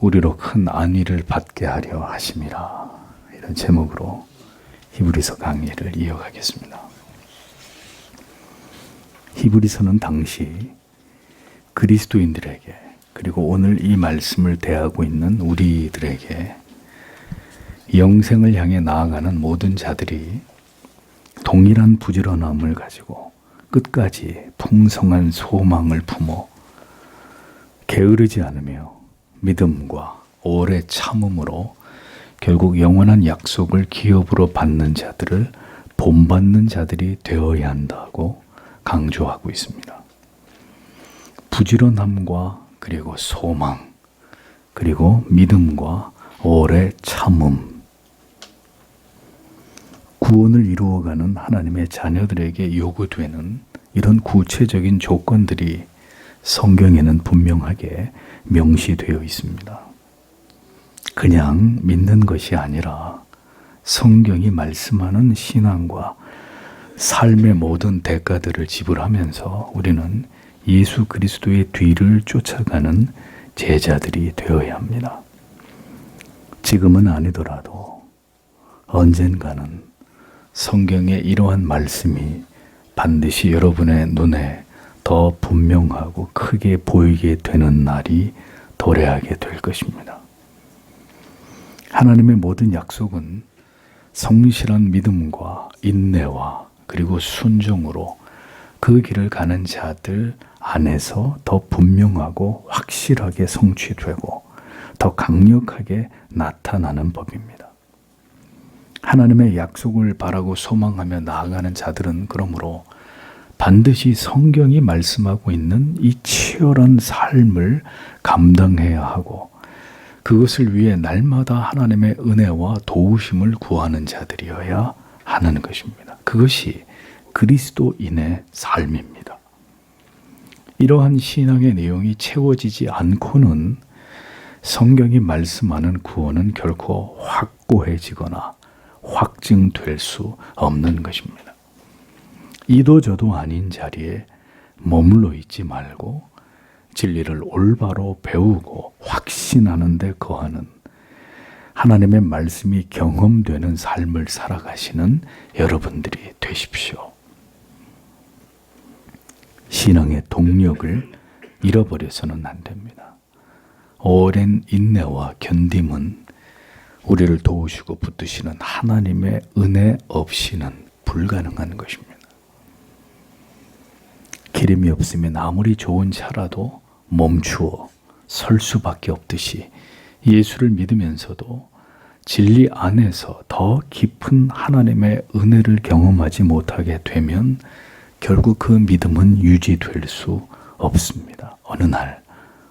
우리로 큰 안위를 받게 하려 하심이라. 이런 제목으로 히브리서 강의를 이어가겠습니다. 히브리서는 당시 그리스도인들에게, 그리고 오늘 이 말씀을 대하고 있는 우리들에게 영생을 향해 나아가는 모든 자들이 동일한 부지런함을 가지고 끝까지 풍성한 소망을 품어 게으르지 않으며 믿음과 오래 참음으로 결국 영원한 약속을 기업으로 받는 자들을 본받는 자들이 되어야 한다고 강조하고 있습니다. 부지런함과 그리고 소망, 그리고 믿음과 오래 참음, 구원을 이루어가는 하나님의 자녀들에게 요구되는 이런 구체적인 조건들이 성경에는 분명하게 명시되어 있습니다. 그냥 믿는 것이 아니라 성경이 말씀하는 신앙과 삶의 모든 대가들을 지불하면서 우리는 예수 그리스도의 뒤를 쫓아가는 제자들이 되어야 합니다. 지금은 아니더라도 언젠가는 성경의 이러한 말씀이 반드시 여러분의 눈에 더 분명하고 크게 보이게 되는 날이 도래하게 될 것입니다. 하나님의 모든 약속은 성실한 믿음과 인내와 그리고 순종으로 그 길을 가는 자들 안에서 더 분명하고 확실하게 성취되고 더 강력하게 나타나는 법입니다. 하나님의 약속을 바라고 소망하며 나아가는 자들은 그러므로 반드시 성경이 말씀하고 있는 이 치열한 삶을 감당해야 하고 그것을 위해 날마다 하나님의 은혜와 도우심을 구하는 자들이어야 하는 것입니다. 그것이 그리스도인의 삶입니다. 이러한 신앙의 내용이 채워지지 않고는 성경이 말씀하는 구원은 결코 확고해지거나 확증될 수 없는 것입니다. 이도 저도 아닌 자리에 머물러 있지 말고 진리를 올바로 배우고 확신하는 데 거하는 하나님의 말씀이 경험되는 삶을 살아가시는 여러분들이 되십시오. 신앙의 동력을 잃어버려서는 안 됩니다. 오랜 인내와 견딤은 우리를 도우시고 붙드시는 하나님의 은혜 없이는 불가능한 것입니다. 기름이 없으면 아무리 좋은 차라도 멈추어 설 수밖에 없듯이 예수를 믿으면서도 진리 안에서 더 깊은 하나님의 은혜를 경험하지 못하게 되면 결국 그 믿음은 유지될 수 없습니다. 어느 날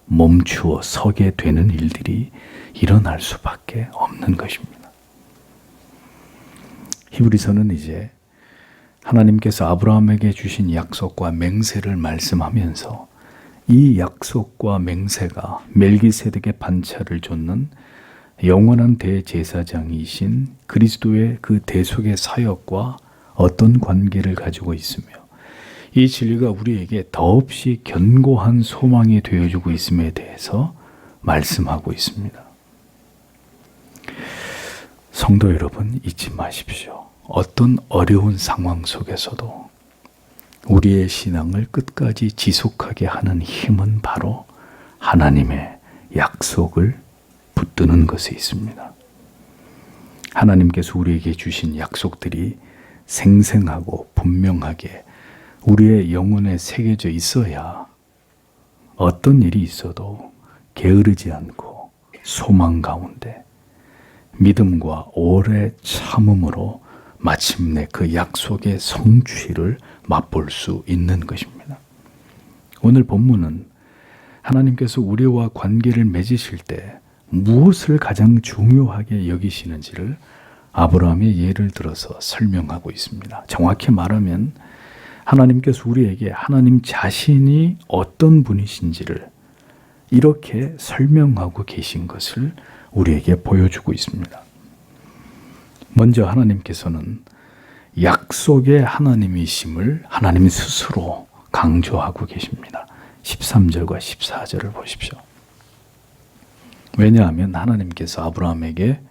멈추어 서게 되는 일들이 일어날 수밖에 없는 것입니다. 히브리서는 이제 하나님께서 아브라함에게 주신 약속과 맹세를 말씀하면서 이 약속과 맹세가 멜기세덱의 반차를 좇는 영원한 대제사장이신 그리스도의 그 대속의 사역과 어떤 관계를 가지고 있으며 이 진리가 우리에게 더없이 견고한 소망이 되어주고 있음에 대해서 말씀하고 있습니다. 성도 여러분, 잊지 마십시오. 어떤 어려운 상황 속에서도 우리의 신앙을 끝까지 지속하게 하는 힘은 바로 하나님의 약속을 붙드는 것에 있습니다. 하나님께서 우리에게 주신 약속들이 생생하고 분명하게 우리의 영혼에 새겨져 있어야 어떤 일이 있어도 게으르지 않고 소망 가운데 믿음과 오래 참음으로 마침내 그 약속의 성취를 맛볼 수 있는 것입니다. 오늘 본문은 하나님께서 우리와 관계를 맺으실 때 무엇을 가장 중요하게 여기시는지를 아브라함의 예를 들어서 설명하고 있습니다. 정확히 말하면 하나님께서 우리에게 하나님 자신이 어떤 분이신지를 이렇게 설명하고 계신 것을 우리에게 보여주고 있습니다. 먼저 하나님께서는 약속의 하나님이심을 하나님 스스로 강조하고 계십니다. 13절과 14절을 보십시오. 왜냐하면 하나님께서 아브라함에게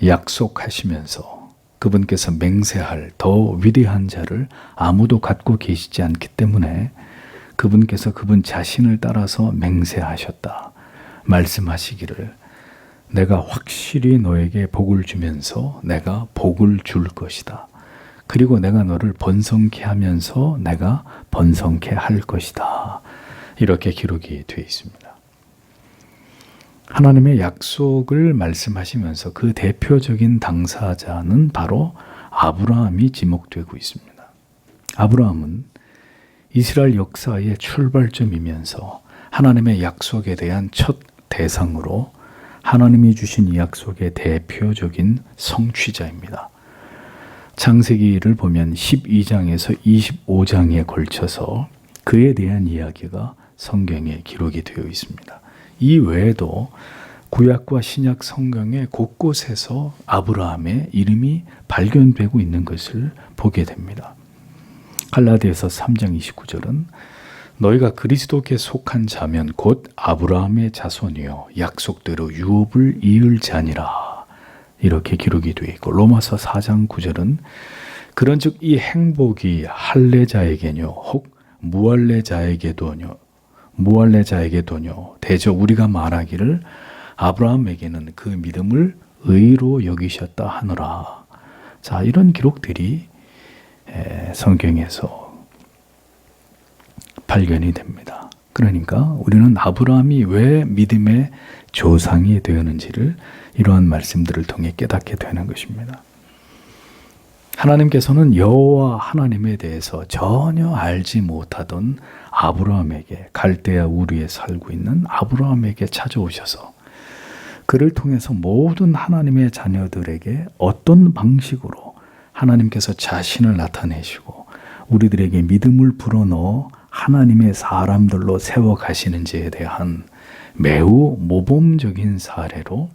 약속하시면서 그분께서 맹세할 더 위대한 자를 아무도 갖고 계시지 않기 때문에 그분께서 그분 자신을 따라서 맹세하셨다. 말씀하시기를 내가 확실히 너에게 복을 주면서 내가 복을 줄 것이다. 그리고 내가 너를 번성케 하면서 내가 번성케 할 것이다. 이렇게 기록이 되어 있습니다. 하나님의 약속을 말씀하시면서 그 대표적인 당사자는 바로 아브라함이 지목되고 있습니다. 아브라함은 이스라엘 역사의 출발점이면서 하나님의 약속에 대한 첫 대상으로 하나님이 주신 이 약속의 대표적인 성취자입니다. 창세기를 보면 12장에서 25장에 걸쳐서 그에 대한 이야기가 성경에 기록이 되어 있습니다. 이 외에도 구약과 신약 성경의 곳곳에서 아브라함의 이름이 발견되고 있는 것을 보게 됩니다. 갈라디아서 3장 29절은 너희가 그리스도께 속한 자면 곧 아브라함의 자손이요 약속대로 유업을 이을 자니라. 이렇게 기록이 되어 있고 로마서 4장 9절은 그런즉 이 행복이 할례자에게뇨 혹 무할례자에게도뇨 대저 우리가 말하기를 아브라함에게는 그 믿음을 의로 여기셨다 하노라. 자, 이런 기록들이 성경에서 발견이 됩니다. 그러니까 우리는 아브라함이 왜 믿음의 조상이 되었는지를 이러한 말씀들을 통해 깨닫게 되는 것입니다. 하나님께서는 여호와 하나님에 대해서 전혀 알지 못하던 아브라함에게 갈대아 우르에 살고 있는 아브라함에게 찾아오셔서 그를 통해서 모든 하나님의 자녀들에게 어떤 방식으로 하나님께서 자신을 나타내시고 우리들에게 믿음을 불어넣어 하나님의 사람들로 세워가시는지에 대한 매우 모범적인 사례로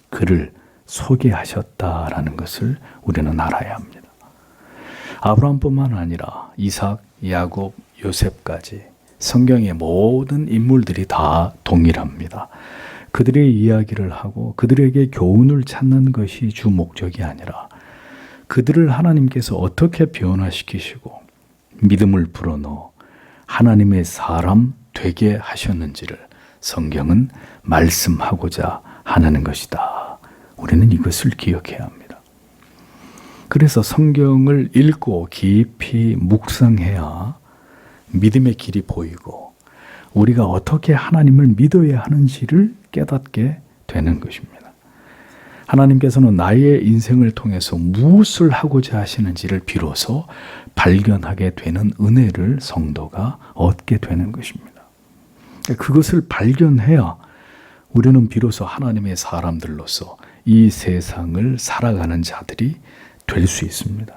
그를 소개하셨다라는 것을 우리는 알아야 합니다. 아브라함뿐만 아니라 이삭, 야곱, 요셉까지 성경의 모든 인물들이 다 동일합니다. 그들의 이야기를 하고 그들에게 교훈을 찾는 것이 주 목적이 아니라 그들을 하나님께서 어떻게 변화시키시고 믿음을 불어넣어 하나님의 사람 되게 하셨는지를 성경은 말씀하고자 하는 것이다. 우리는 이것을 기억해야 합니다. 그래서 성경을 읽고 깊이 묵상해야 믿음의 길이 보이고 우리가 어떻게 하나님을 믿어야 하는지를 깨닫게 되는 것입니다. 하나님께서는 나의 인생을 통해서 무엇을 하고자 하시는지를 비로소 발견하게 되는 은혜를 성도가 얻게 되는 것입니다. 그것을 발견해야 우리는 비로소 하나님의 사람들로서 이 세상을 살아가는 자들이 될 수 있습니다.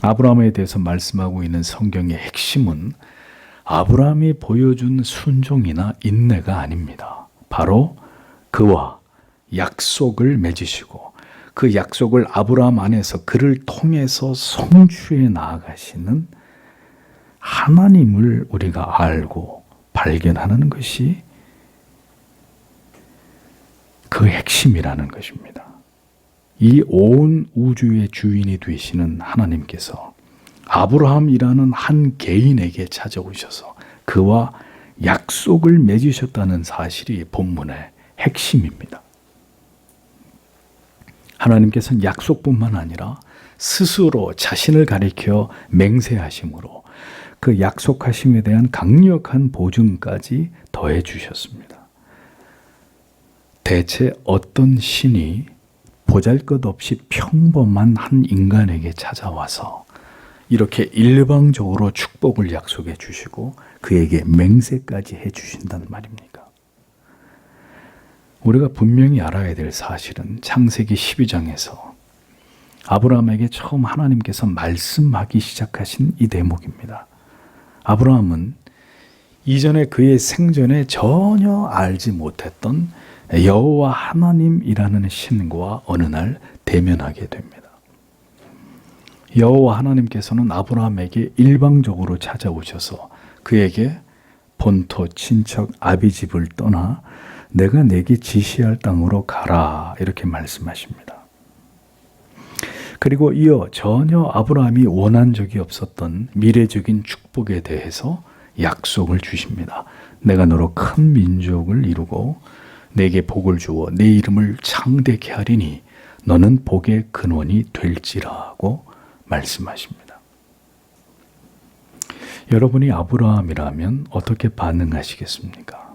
아브라함에 대해서 말씀하고 있는 성경의 핵심은 아브라함이 보여준 순종이나 인내가 아닙니다. 바로 그와 약속을 맺으시고 그 약속을 아브라함 안에서 그를 통해서 성취해 나아가시는 하나님을 우리가 알고 발견하는 것이 그 핵심이라는 것입니다. 이 온 우주의 주인이 되시는 하나님께서 아브라함이라는 한 개인에게 찾아오셔서 그와 약속을 맺으셨다는 사실이 본문의 핵심입니다. 하나님께서는 약속뿐만 아니라 스스로 자신을 가리켜 맹세하심으로 그 약속하심에 대한 강력한 보증까지 더해 주셨습니다. 대체 어떤 신이 보잘것없이 평범한 한 인간에게 찾아와서 이렇게 일방적으로 축복을 약속해 주시고 그에게 맹세까지 해 주신단 말입니까? 우리가 분명히 알아야 될 사실은 창세기 12장에서 아브라함에게 처음 하나님께서 말씀하기 시작하신 이 대목입니다. 아브라함은 이전에 그의 생전에 전혀 알지 못했던 여호와 하나님이라는 신과 어느 날 대면하게 됩니다. 여호와 하나님께서는 아브라함에게 일방적으로 찾아오셔서 그에게 본토 친척 아비 집을 떠나 내가 내게 지시할 땅으로 가라 이렇게 말씀하십니다. 그리고 이어 전혀 아브라함이 원한 적이 없었던 미래적인 축복에 대해서 약속을 주십니다. 내가 너로 큰 민족을 이루고 내게 복을 주어 내 이름을 창대케 하리니 너는 복의 근원이 될지라고 말씀하십니다. 여러분이 아브라함이라면 어떻게 반응하시겠습니까?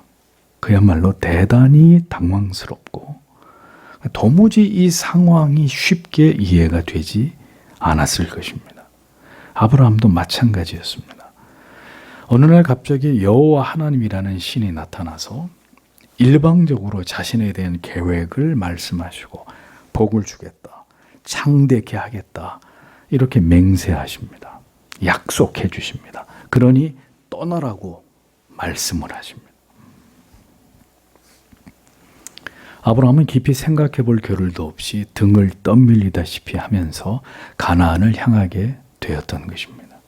그야말로 대단히 당황스럽고 도무지 이 상황이 쉽게 이해가 되지 않았을 것입니다. 아브라함도 마찬가지였습니다. 어느 날 갑자기 여호와 하나님이라는 신이 나타나서 일방적으로 자신에 대한 계획을 말씀하시고 복을 주겠다, 창대케 하겠다 이렇게 맹세하십니다. 약속해 주십니다. 그러니 떠나라고 말씀을 하십니다. 아브라함은 깊이 생각해 볼 겨를도 없이 등을 떠밀리다시피 하면서 가나안을 향하게 되었던 것입니다.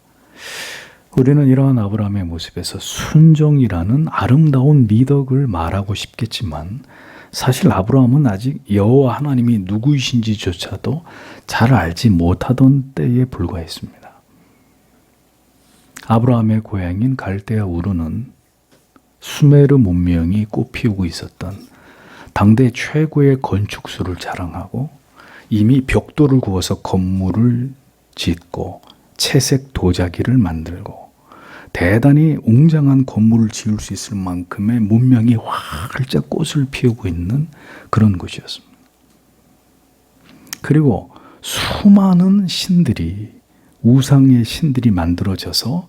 우리는 이러한 아브라함의 모습에서 순종이라는 아름다운 미덕을 말하고 싶겠지만 사실 아브라함은 아직 여호와 하나님이 누구이신지조차도 잘 알지 못하던 때에 불과했습니다. 아브라함의 고향인 갈대아 우르는 수메르 문명이 꽃피우고 있었던 당대 최고의 건축수를 자랑하고 이미 벽돌을 구워서 건물을 짓고 채색 도자기를 만들고 대단히 웅장한 건물을 지을 수 있을 만큼의 문명이 활짝 꽃을 피우고 있는 그런 곳이었습니다. 그리고 수많은 신들이 우상의 신들이 만들어져서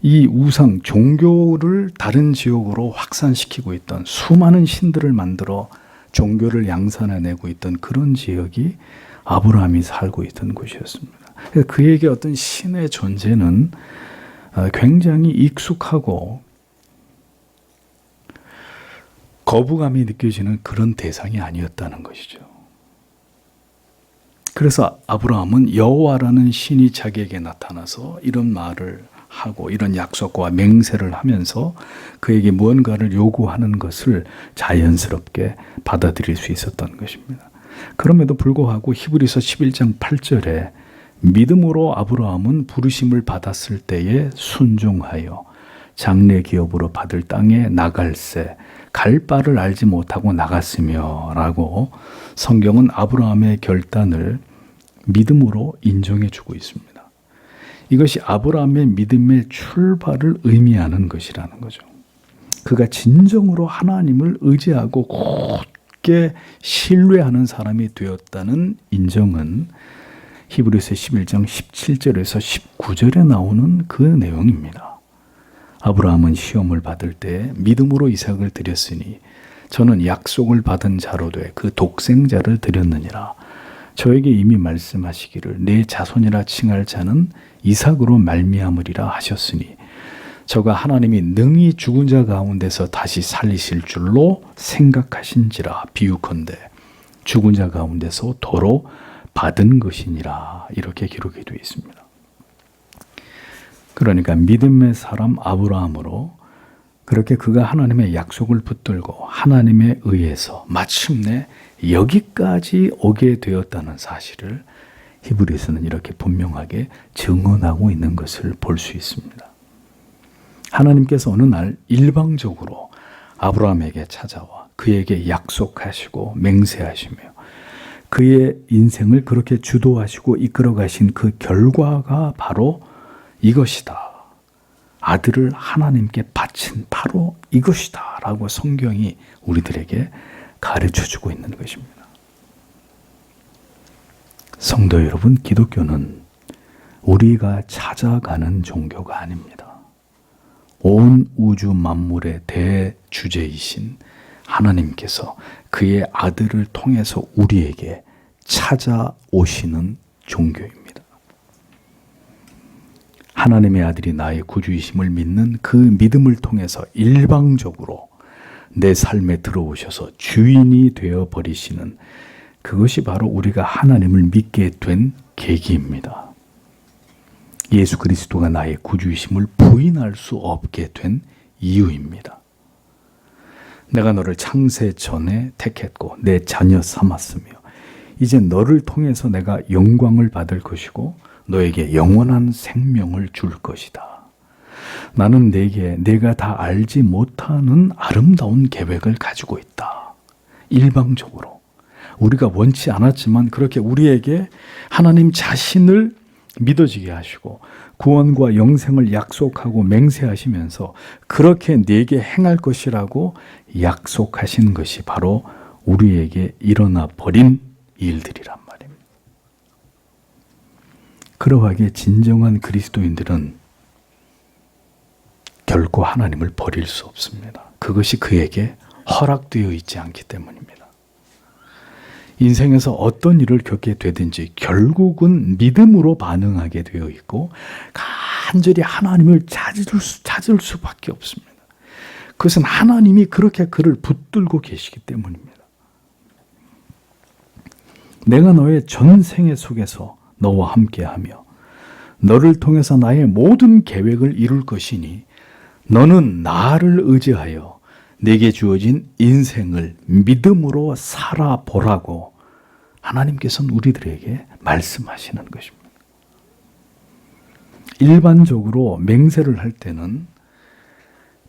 이 우상 종교를 다른 지역으로 확산시키고 있던 수많은 신들을 만들어 종교를 양산해내고 있던 그런 지역이 아브라함이 살고 있던 곳이었습니다. 그에게 어떤 신의 존재는 굉장히 익숙하고 거부감이 느껴지는 그런 대상이 아니었다는 것이죠. 그래서 아브라함은 여호와라는 신이 자기에게 나타나서 이런 말을 하고 이런 약속과 맹세를 하면서 그에게 무언가를 요구하는 것을 자연스럽게 받아들일 수 있었던 것입니다. 그럼에도 불구하고 히브리서 11장 8절에 믿음으로 아브라함은 부르심을 받았을 때에 순종하여 장래 기업으로 받을 땅에 나갈새 갈 바를 알지 못하고 나갔으며 라고 성경은 아브라함의 결단을 믿음으로 인정해 주고 있습니다. 이것이 아브라함의 믿음의 출발을 의미하는 것이라는 거죠. 그가 진정으로 하나님을 의지하고 굳게 신뢰하는 사람이 되었다는 인정은 히브리서 11장 17절에서 19절에 나오는 그 내용입니다. 아브라함은 시험을 받을 때 믿음으로 이삭을 드렸으니 저는 약속을 받은 자로 돼 그 독생자를 드렸느니라. 저에게 이미 말씀하시기를 내 자손이라 칭할 자는 이삭으로 말미암으리라 하셨으니 저가 하나님이 능히 죽은 자 가운데서 다시 살리실 줄로 생각하신지라 비유컨대 죽은 자 가운데서 도로 받은 것이니라 이렇게 기록이 되어 있습니다. 그러니까 믿음의 사람 아브라함으로 그렇게 그가 하나님의 약속을 붙들고 하나님에 의해서 마침내 여기까지 오게 되었다는 사실을 히브리서는 이렇게 분명하게 증언하고 있는 것을 볼 수 있습니다. 하나님께서 어느 날 일방적으로 아브라함에게 찾아와 그에게 약속하시고 맹세하시며 그의 인생을 그렇게 주도하시고 이끌어 가신 그 결과가 바로 이것이다. 아들을 하나님께 바친 바로 이것이다 라고 성경이 우리들에게 가르쳐주고 있는 것입니다. 성도 여러분, 기독교는 우리가 찾아가는 종교가 아닙니다. 온 우주 만물의 대주제이신 하나님께서 그의 아들을 통해서 우리에게 찾아오시는 종교입니다. 하나님의 아들이 나의 구주이심을 믿는 그 믿음을 통해서 일방적으로 내 삶에 들어오셔서 주인이 되어버리시는 그것이 바로 우리가 하나님을 믿게 된 계기입니다. 예수 그리스도가 나의 구주이심을 부인할 수 없게 된 이유입니다. 내가 너를 창세 전에 택했고 내 자녀 삼았으며 이제 너를 통해서 내가 영광을 받을 것이고 너에게 영원한 생명을 줄 것이다. 나는 내게 내가 다 알지 못하는 아름다운 계획을 가지고 있다. 일방적으로 우리가 원치 않았지만 그렇게 우리에게 하나님 자신을 믿어지게 하시고 구원과 영생을 약속하고 맹세하시면서 그렇게 내게 행할 것이라고 약속하신 것이 바로 우리에게 일어나 버린 일들이란 말입니다. 그러하기에 진정한 그리스도인들은 결코 하나님을 버릴 수 없습니다. 그것이 그에게 허락되어 있지 않기 때문입니다. 인생에서 어떤 일을 겪게 되든지 결국은 믿음으로 반응하게 되어 있고 간절히 하나님을 찾을 수밖에 없습니다. 그것은 하나님이 그렇게 그를 붙들고 계시기 때문입니다. 내가 너의 전생애 속에서 너와 함께하며 너를 통해서 나의 모든 계획을 이룰 것이니 너는 나를 의지하여 내게 주어진 인생을 믿음으로 살아보라고 하나님께서는 우리들에게 말씀하시는 것입니다. 일반적으로 맹세를 할 때는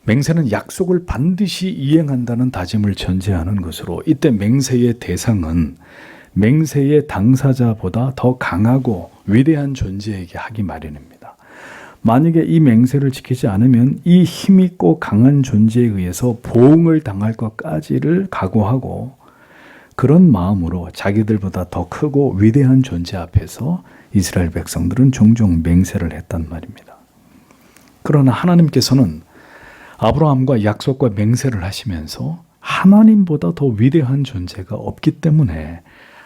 맹세는 약속을 반드시 이행한다는 다짐을 전제하는 것으로 이때 맹세의 대상은 맹세의 당사자보다 더 강하고 위대한 존재에게 하기 마련입니다. 만약에 이 맹세를 지키지 않으면 이 힘있고 강한 존재에 의해서 보응을 당할 것까지를 각오하고 그런 마음으로 자기들보다 더 크고 위대한 존재 앞에서 이스라엘 백성들은 종종 맹세를 했단 말입니다. 그러나 하나님께서는 아브라함과 약속과 맹세를 하시면서 하나님보다 더 위대한 존재가 없기 때문에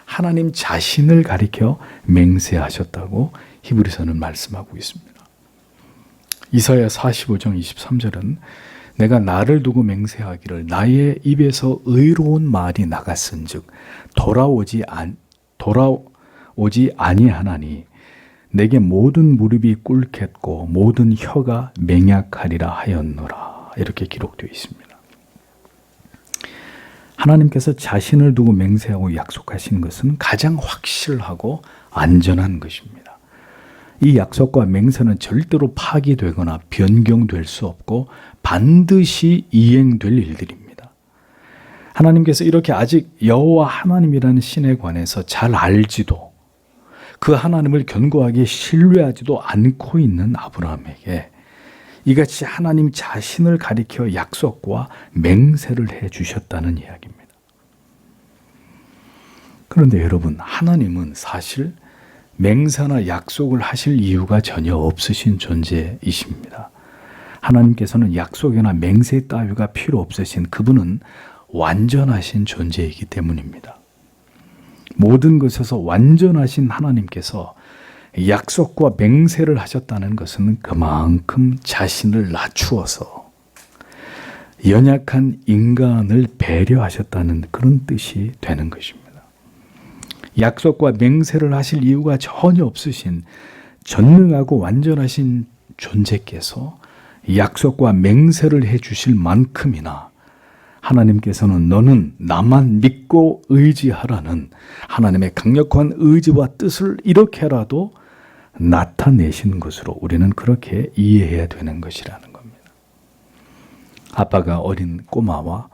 하나님 자신을 가리켜 맹세하셨다고 히브리서는 말씀하고 있습니다. 이사야 45장 23절은 내가 나를 두고 맹세하기를 나의 입에서 의로운 말이 나갔은즉 돌아오지 아니하나니 내게 모든 무릎이 꿇겠고 모든 혀가 맹약하리라 하였노라. 이렇게 기록되어 있습니다. 하나님께서 자신을 두고 맹세하고 약속하신 것은 가장 확실하고 안전한 것입니다. 이 약속과 맹세는 절대로 파기되거나 변경될 수 없고 반드시 이행될 일들입니다. 하나님께서 이렇게 아직 여호와 하나님이라는 신에 관해서 잘 알지도 그 하나님을 견고하게 신뢰하지도 않고 있는 아브라함에게 이같이 하나님 자신을 가리켜 약속과 맹세를 해 주셨다는 이야기입니다. 그런데 여러분, 하나님은 사실 맹세나 약속을 하실 이유가 전혀 없으신 존재이십니다. 하나님께서는 약속이나 맹세 따위가 필요 없으신 그분은 완전하신 존재이기 때문입니다. 모든 것에서 완전하신 하나님께서 약속과 맹세를 하셨다는 것은 그만큼 자신을 낮추어서 연약한 인간을 배려하셨다는 그런 뜻이 되는 것입니다. 약속과 맹세를 하실 이유가 전혀 없으신 전능하고 완전하신 존재께서 약속과 맹세를 해 주실 만큼이나 하나님께서는 너는 나만 믿고 의지하라는 하나님의 강력한 의지와 뜻을 이렇게라도 나타내시는 것으로 우리는 그렇게 이해해야 되는 것이라는 겁니다. 아빠가 어린 꼬마와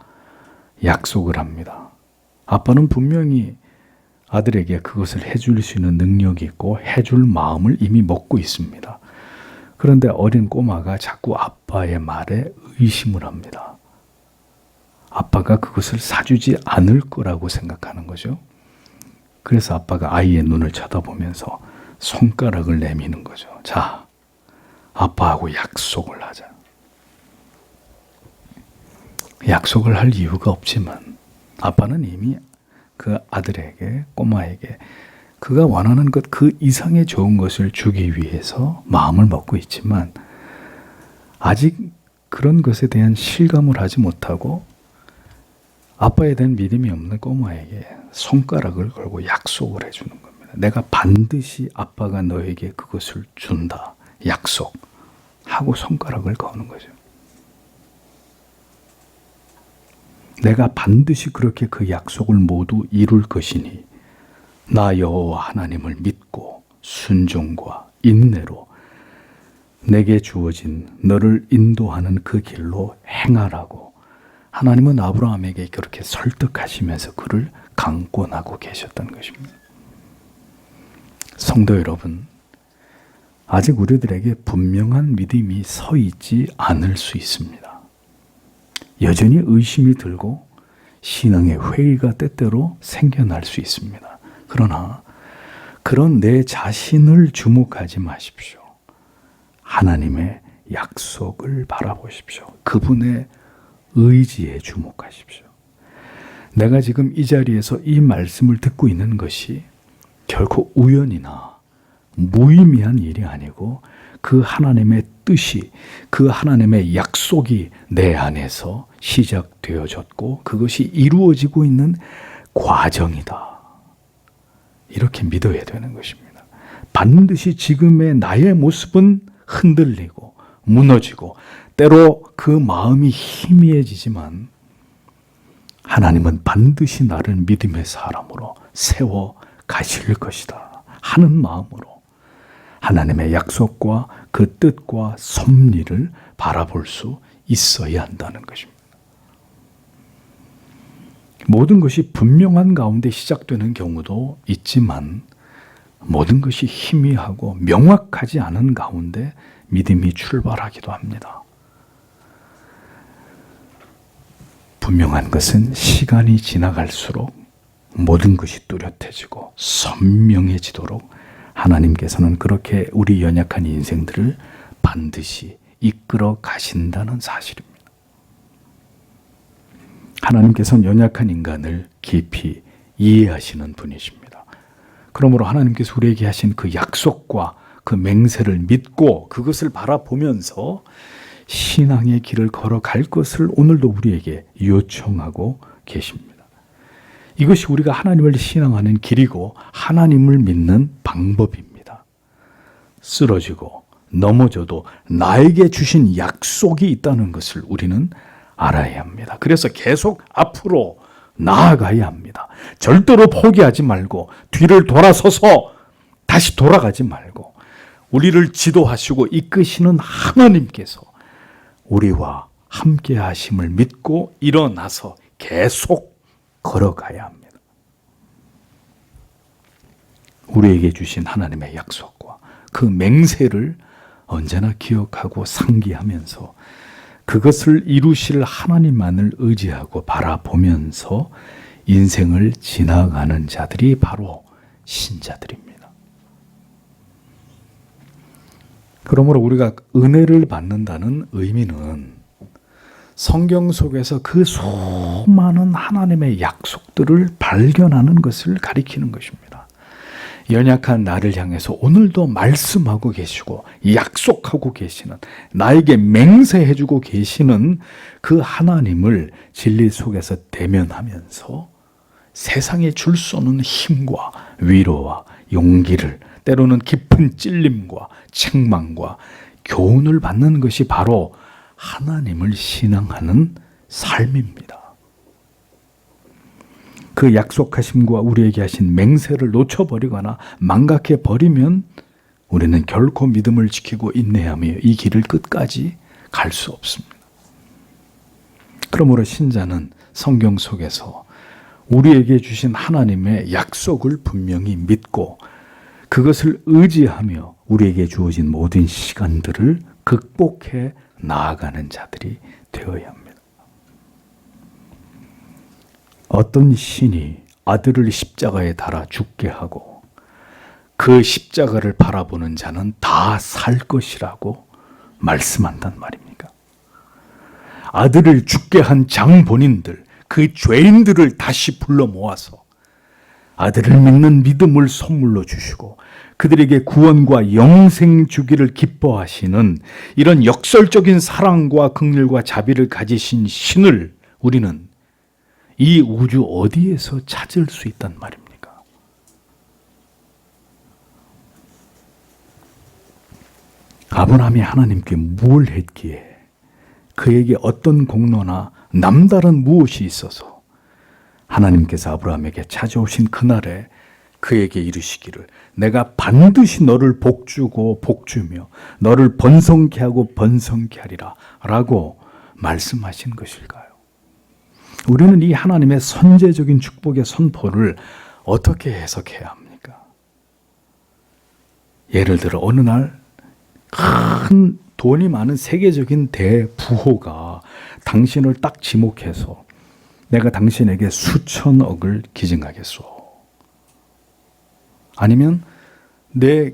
약속을 합니다. 아빠는 분명히 아들에게 그것을 해줄 수 있는 능력이 있고 해줄 마음을 이미 먹고 있습니다. 그런데 어린 꼬마가 자꾸 아빠의 말에 의심을 합니다. 아빠가 그것을 사주지 않을 거라고 생각하는 거죠. 그래서 아빠가 아이의 눈을 쳐다보면서 손가락을 내미는 거죠. 자, 아빠하고 약속을 하자. 약속을 할 이유가 없지만 아빠는 이미 그 아들에게, 꼬마에게 그가 원하는 것 그 이상의 좋은 것을 주기 위해서 마음을 먹고 있지만 아직 그런 것에 대한 실감을 하지 못하고 아빠에 대한 믿음이 없는 꼬마에게 손가락을 걸고 약속을 해주는 겁니다. 내가 반드시 아빠가 너에게 그것을 준다. 약속. 하고 손가락을 거는 거죠. 내가 반드시 그렇게 그 약속을 모두 이룰 것이니 나 여호와 하나님을 믿고 순종과 인내로 내게 주어진 너를 인도하는 그 길로 행하라고 하나님은 아브라함에게 그렇게 설득하시면서 그를 강권하고 계셨던 것입니다. 성도 여러분, 아직 우리들에게 분명한 믿음이 서 있지 않을 수 있습니다. 여전히 의심이 들고 신앙의 회의가 때때로 생겨날 수 있습니다. 그러나 그런 내 자신을 주목하지 마십시오. 하나님의 약속을 바라보십시오. 그분의 의지에 주목하십시오. 내가 지금 이 자리에서 이 말씀을 듣고 있는 것이 결코 우연이나 무의미한 일이 아니고 그 하나님의 뜻이, 그 하나님의 약속이 내 안에서 시작되어졌고 그것이 이루어지고 있는 과정이다. 이렇게 믿어야 되는 것입니다. 반드시 지금의 나의 모습은 흔들리고 무너지고 때로 그 마음이 희미해지지만 하나님은 반드시 나를 믿음의 사람으로 세워 가실 것이다 하는 마음으로 하나님의 약속과 그 뜻과 섭리를 바라볼 수 있어야 한다는 것입니다. 모든 것이 분명한 가운데 시작되는 경우도 있지만 모든 것이 희미하고 명확하지 않은 가운데 믿음이 출발하기도 합니다. 분명한 것은 시간이 지나갈수록 모든 것이 뚜렷해지고 선명해지도록 하나님께서는 그렇게 우리 연약한 인생들을 반드시 이끌어 가신다는 사실입니다. 하나님께서는 연약한 인간을 깊이 이해하시는 분이십니다. 그러므로 하나님께서 우리에게 하신 그 약속과 그 맹세를 믿고 그것을 바라보면서 신앙의 길을 걸어갈 것을 오늘도 우리에게 요청하고 계십니다. 이것이 우리가 하나님을 신앙하는 길이고 하나님을 믿는 방법입니다. 쓰러지고 넘어져도 나에게 주신 약속이 있다는 것을 우리는 알아야 합니다. 그래서 계속 앞으로 나아가야 합니다. 절대로 포기하지 말고 뒤를 돌아서서 다시 돌아가지 말고 우리를 지도하시고 이끄시는 하나님께서 우리와 함께 하심을 믿고 일어나서 계속 걸어가야 합니다. 우리에게 주신 하나님의 약속과 그 맹세를 언제나 기억하고 상기하면서 그것을 이루실 하나님만을 의지하고 바라보면서 인생을 지나가는 자들이 바로 신자들입니다. 그러므로 우리가 은혜를 받는다는 의미는 성경 속에서 그 수많은 하나님의 약속들을 발견하는 것을 가리키는 것입니다. 연약한 나를 향해서 오늘도 말씀하고 계시고 약속하고 계시는, 나에게 맹세해주고 계시는 그 하나님을 진리 속에서 대면하면서 세상에 줄 수 없는 힘과 위로와 용기를, 때로는 깊은 찔림과 책망과 교훈을 받는 것이 바로 하나님을 신앙하는 삶입니다. 그 약속하심과 우리에게 하신 맹세를 놓쳐버리거나 망각해버리면 우리는 결코 믿음을 지키고 인내하며 이 길을 끝까지 갈 수 없습니다. 그러므로 신자는 성경 속에서 우리에게 주신 하나님의 약속을 분명히 믿고 그것을 의지하며 우리에게 주어진 모든 시간들을 극복해 나아가는 자들이 되어야 합니다. 어떤 신이 아들을 십자가에 달아 죽게 하고 그 십자가를 바라보는 자는 다 살 것이라고 말씀한단 말입니까? 아들을 죽게 한 장본인들, 그 죄인들을 다시 불러 모아서 아들을 믿는 믿음을 선물로 주시고 그들에게 구원과 영생 주기를 기뻐하시는 이런 역설적인 사랑과 긍휼과 자비를 가지신 신을 우리는 이 우주 어디에서 찾을 수 있단 말입니까? 아브라함이 하나님께 뭘 했기에, 그에게 어떤 공로나 남다른 무엇이 있어서 하나님께서 아브라함에게 찾아오신 그날에 그에게 이르시기를 내가 반드시 너를 복주고 복주며 너를 번성케 하고 번성케 하리라 라고 말씀하신 것일까요? 우리는 이 하나님의 선제적인 축복의 선포를 어떻게 해석해야 합니까? 예를 들어 어느 날 큰 돈이 많은 세계적인 대부호가 당신을 딱 지목해서 내가 당신에게 수천억을 기증하겠소. 아니면 내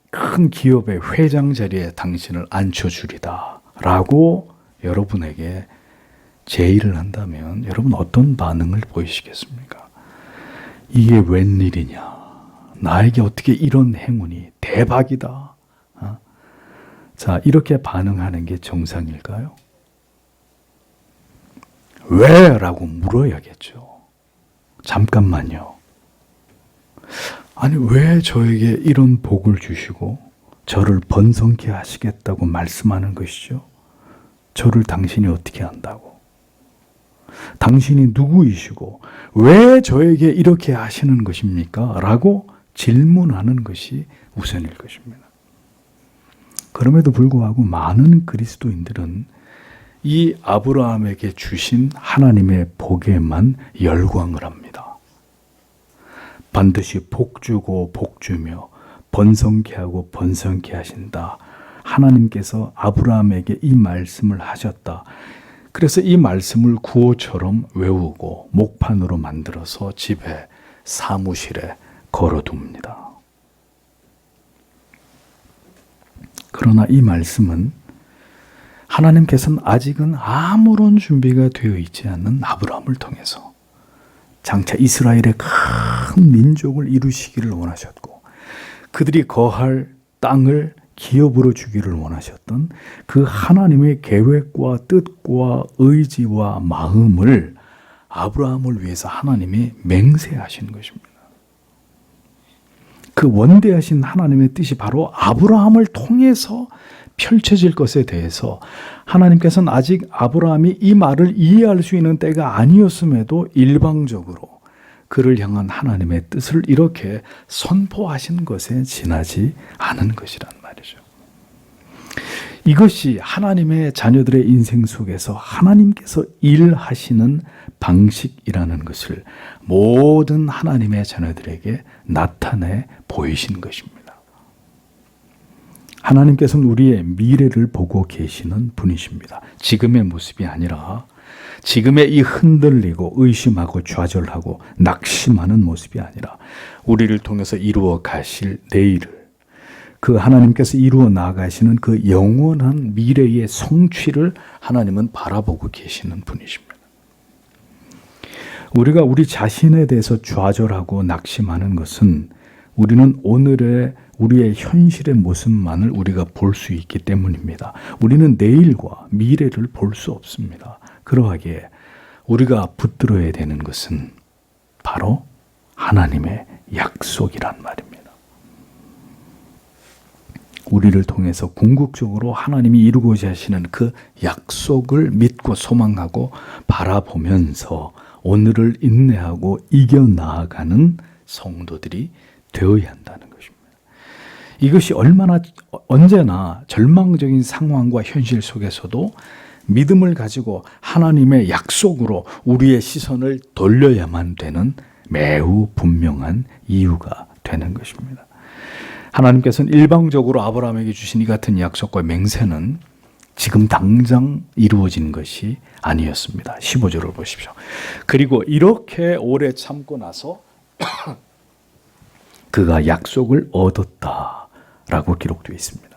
큰 기업의 회장 자리에 당신을 앉혀주리다 라고 여러분에게 제의를 한다면 여러분 어떤 반응을 보이시겠습니까? 이게 웬일이냐? 나에게 어떻게 이런 행운이 대박이다. 자, 이렇게 반응하는 게 정상일까요? 왜? 라고 물어야겠죠. 잠깐만요. 아니, 왜 저에게 이런 복을 주시고 저를 번성케 하시겠다고 말씀하는 것이죠? 저를 당신이 어떻게 안다고? 당신이 누구이시고 왜 저에게 이렇게 하시는 것입니까? 라고 질문하는 것이 우선일 것입니다. 그럼에도 불구하고 많은 그리스도인들은 이 아브라함에게 주신 하나님의 복에만 열광을 합니다. 반드시 복주고 복주며 번성케 하고 번성케 하신다. 하나님께서 아브라함에게 이 말씀을 하셨다. 그래서 이 말씀을 구호처럼 외우고 목판으로 만들어서 집에 사무실에 걸어둡니다. 그러나 이 말씀은 하나님께서는 아직은 아무런 준비가 되어 있지 않는 아브라함을 통해서 장차 이스라엘의 큰 민족을 이루시기를 원하셨고 그들이 거할 땅을 기업으로 주기를 원하셨던 그 하나님의 계획과 뜻과 의지와 마음을 아브라함을 위해서 하나님이 맹세하신 것입니다. 그 원대하신 하나님의 뜻이 바로 아브라함을 통해서 펼쳐질 것에 대해서 하나님께서는 아직 아브라함이 이 말을 이해할 수 있는 때가 아니었음에도 일방적으로 그를 향한 하나님의 뜻을 이렇게 선포하신 것에 지나지 않은 것이란 말이죠. 이것이 하나님의 자녀들의 인생 속에서 하나님께서 일하시는 방식이라는 것을 모든 하나님의 자녀들에게 나타내 보이신 것입니다. 하나님께서는 우리의 미래를 보고 계시는 분이십니다. 지금의 모습이 아니라 지금의 이 흔들리고 의심하고 좌절하고 낙심하는 모습이 아니라 우리를 통해서 이루어 가실 내일을 그 하나님께서 이루어 나가시는 그 영원한 미래의 성취를 하나님은 바라보고 계시는 분이십니다. 우리가 우리 자신에 대해서 좌절하고 낙심하는 것은 우리는 오늘의 우리의 현실의 모습만을 우리가 볼 수 있기 때문입니다. 우리는 내일과 미래를 볼 수 없습니다. 그러하기에 우리가 붙들어야 되는 것은 바로 하나님의 약속이란 말입니다. 우리를 통해서 궁극적으로 하나님이 이루고자 하시는 그 약속을 믿고 소망하고 바라보면서 오늘을 인내하고 이겨나가는 성도들이 되어야 한다는 것입니다. 이것이 언제나 절망적인 상황과 현실 속에서도 믿음을 가지고 하나님의 약속으로 우리의 시선을 돌려야만 되는 매우 분명한 이유가 되는 것입니다. 하나님께서는 일방적으로 아브라함에게 주신 이 같은 약속과 맹세는 지금 당장 이루어진 것이 아니었습니다. 15절을 보십시오. 그리고 이렇게 오래 참고 나서 그가 약속을 얻었다라고 기록되어 있습니다.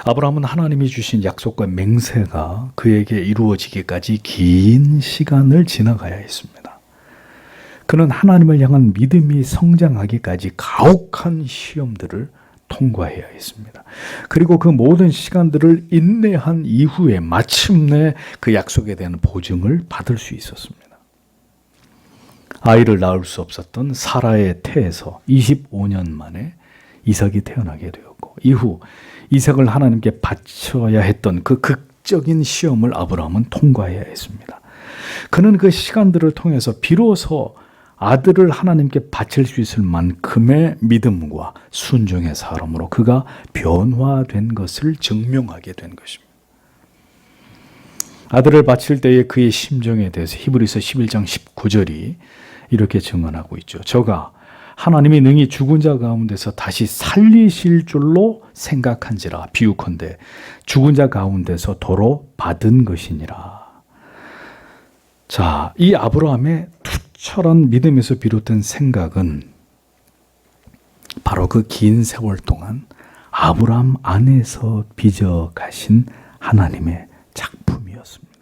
아브라함은 하나님이 주신 약속과 맹세가 그에게 이루어지기까지 긴 시간을 지나가야 했습니다. 그는 하나님을 향한 믿음이 성장하기까지 가혹한 시험들을 통과해야 했습니다. 그리고 그 모든 시간들을 인내한 이후에 마침내 그 약속에 대한 보증을 받을 수 있었습니다. 아이를 낳을 수 없었던 사라의 태에서 25년 만에 이삭이 태어나게 되었고 이후 이삭을 하나님께 바쳐야 했던 그 극적인 시험을 아브라함은 통과해야 했습니다. 그는 그 시간들을 통해서 비로소 아들을 하나님께 바칠 수 있을 만큼의 믿음과 순종의 사람으로 그가 변화된 것을 증명하게 된 것입니다. 아들을 바칠 때의 그의 심정에 대해서 히브리서 11장 19절이 이렇게 증언하고 있죠. 저가 하나님이 능히 죽은 자 가운데서 다시 살리실 줄로 생각한지라. 비유컨대 죽은 자 가운데서 도로 받은 것이니라. 자, 이 아브라함의 투철한 믿음에서 비롯된 생각은 바로 그 긴 세월 동안 아브라함 안에서 빚어 가신 하나님의 작품이었습니다.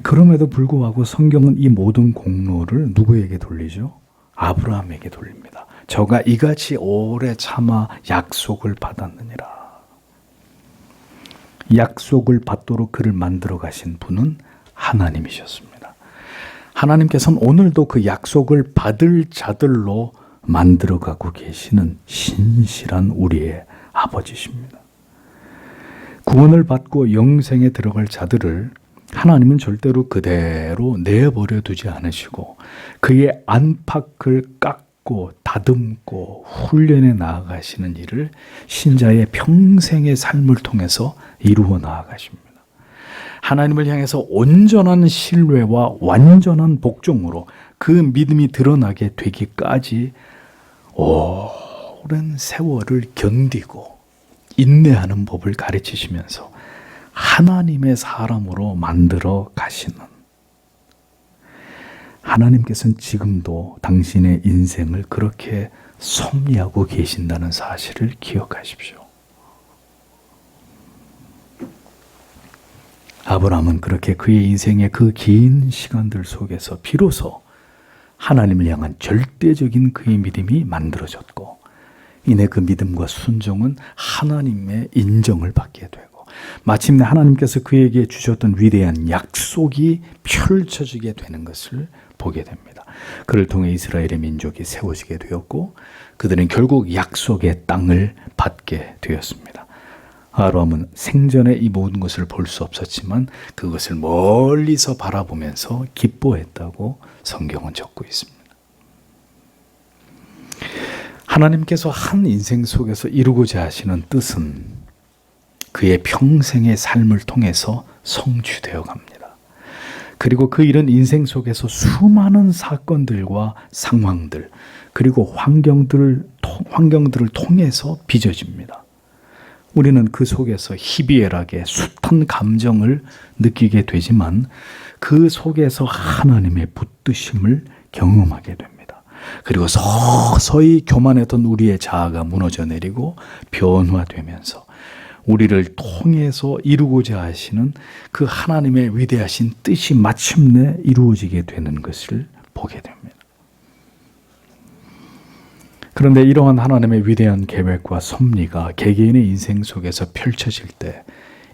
그럼에도 불구하고 성경은 이 모든 공로를 누구에게 돌리죠? 아브라함에게 돌립니다. 저가 이같이 오래 참아 약속을 받았느니라. 약속을 받도록 그를 만들어 가신 분은 하나님이셨습니다. 하나님께서는 오늘도 그 약속을 받을 자들로 만들어 가고 계시는 신실한 우리의 아버지십니다. 구원을 받고 영생에 들어갈 자들을 하나님은 절대로 그대로 내버려 두지 않으시고 그의 안팎을 깎고 다듬고 훈련해 나아가시는 일을 신자의 평생의 삶을 통해서 이루어 나아가십니다. 하나님을 향해서 온전한 신뢰와 완전한 복종으로 그 믿음이 드러나게 되기까지 오랜 세월을 견디고 인내하는 법을 가르치시면서 하나님의 사람으로 만들어 가시는 하나님께서는 지금도 당신의 인생을 그렇게 섭리하고 계신다는 사실을 기억하십시오. 아브라함은 그렇게 그의 인생의 그 긴 시간들 속에서 비로소 하나님을 향한 절대적인 그의 믿음이 만들어졌고 이내 그 믿음과 순종은 하나님의 인정을 받게 되고 마침내 하나님께서 그에게 주셨던 위대한 약속이 펼쳐지게 되는 것을 보게 됩니다. 그를 통해 이스라엘의 민족이 세워지게 되었고 그들은 결국 약속의 땅을 받게 되었습니다. 아브라함은 생전에 이 모든 것을 볼 수 없었지만 그것을 멀리서 바라보면서 기뻐했다고 성경은 적고 있습니다. 하나님께서 한 인생 속에서 이루고자 하시는 뜻은 그의 평생의 삶을 통해서 성취되어 갑니다. 그리고 그 일은 인생 속에서 수많은 사건들과 상황들 그리고 환경들을 통해서 빚어집니다. 우리는 그 속에서 희비애락의 숱한 감정을 느끼게 되지만 그 속에서 하나님의 붙드심을 경험하게 됩니다. 그리고 서서히 교만했던 우리의 자아가 무너져 내리고 변화되면서 우리를 통해서 이루고자 하시는 그 하나님의 위대하신 뜻이 마침내 이루어지게 되는 것을 보게 됩니다. 그런데 이러한 하나님의 위대한 계획과 섭리가 개개인의 인생 속에서 펼쳐질 때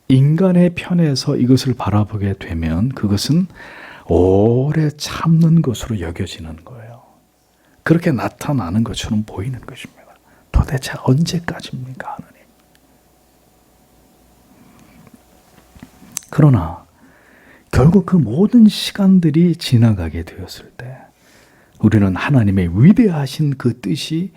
인간의 편에서 이것을 바라보게 되면 그것은 오래 참는 것으로 여겨지는 거예요. 그렇게 나타나는 것처럼 보이는 것입니다. 도대체 언제까지입니까, 하나님? 그러나 결국 그 모든 시간들이 지나가게 되었을 때 우리는 하나님의 위대하신 그 뜻이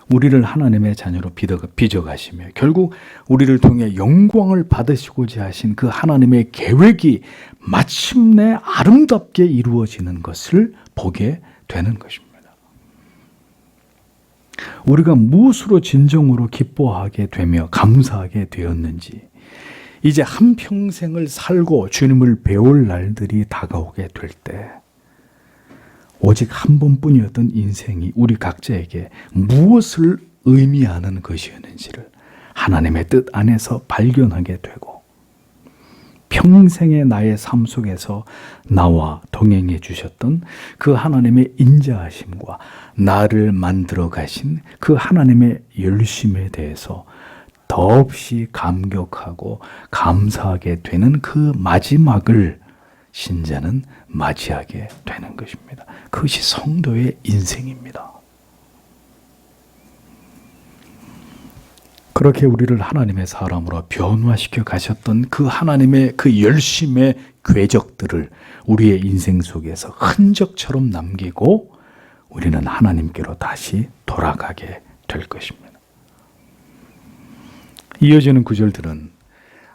우리를 하나님의 자녀로 빚어가시며 결국 우리를 통해 영광을 받으시고자 하신 그 하나님의 계획이 마침내 아름답게 이루어지는 것을 보게 되는 것입니다. 우리가 무엇으로 진정으로 기뻐하게 되며 감사하게 되었는지 이제 한평생을 살고 주님을 배울 날들이 다가오게 될 때 오직 한 번뿐이었던 인생이 우리 각자에게 무엇을 의미하는 것이었는지를 하나님의 뜻 안에서 발견하게 되고 평생의 나의 삶 속에서 나와 동행해 주셨던 그 하나님의 인자하심과 나를 만들어 가신 그 하나님의 열심에 대해서 더없이 감격하고 감사하게 되는 그 마지막을 신자는 맞이하게 되는 것입니다. 그것이 성도의 인생입니다. 그렇게 우리를 하나님의 사람으로 변화시켜 가셨던 그 하나님의 그 열심의 궤적들을 우리의 인생 속에서 흔적처럼 남기고 우리는 하나님께로 다시 돌아가게 될 것입니다. 이어지는 구절들은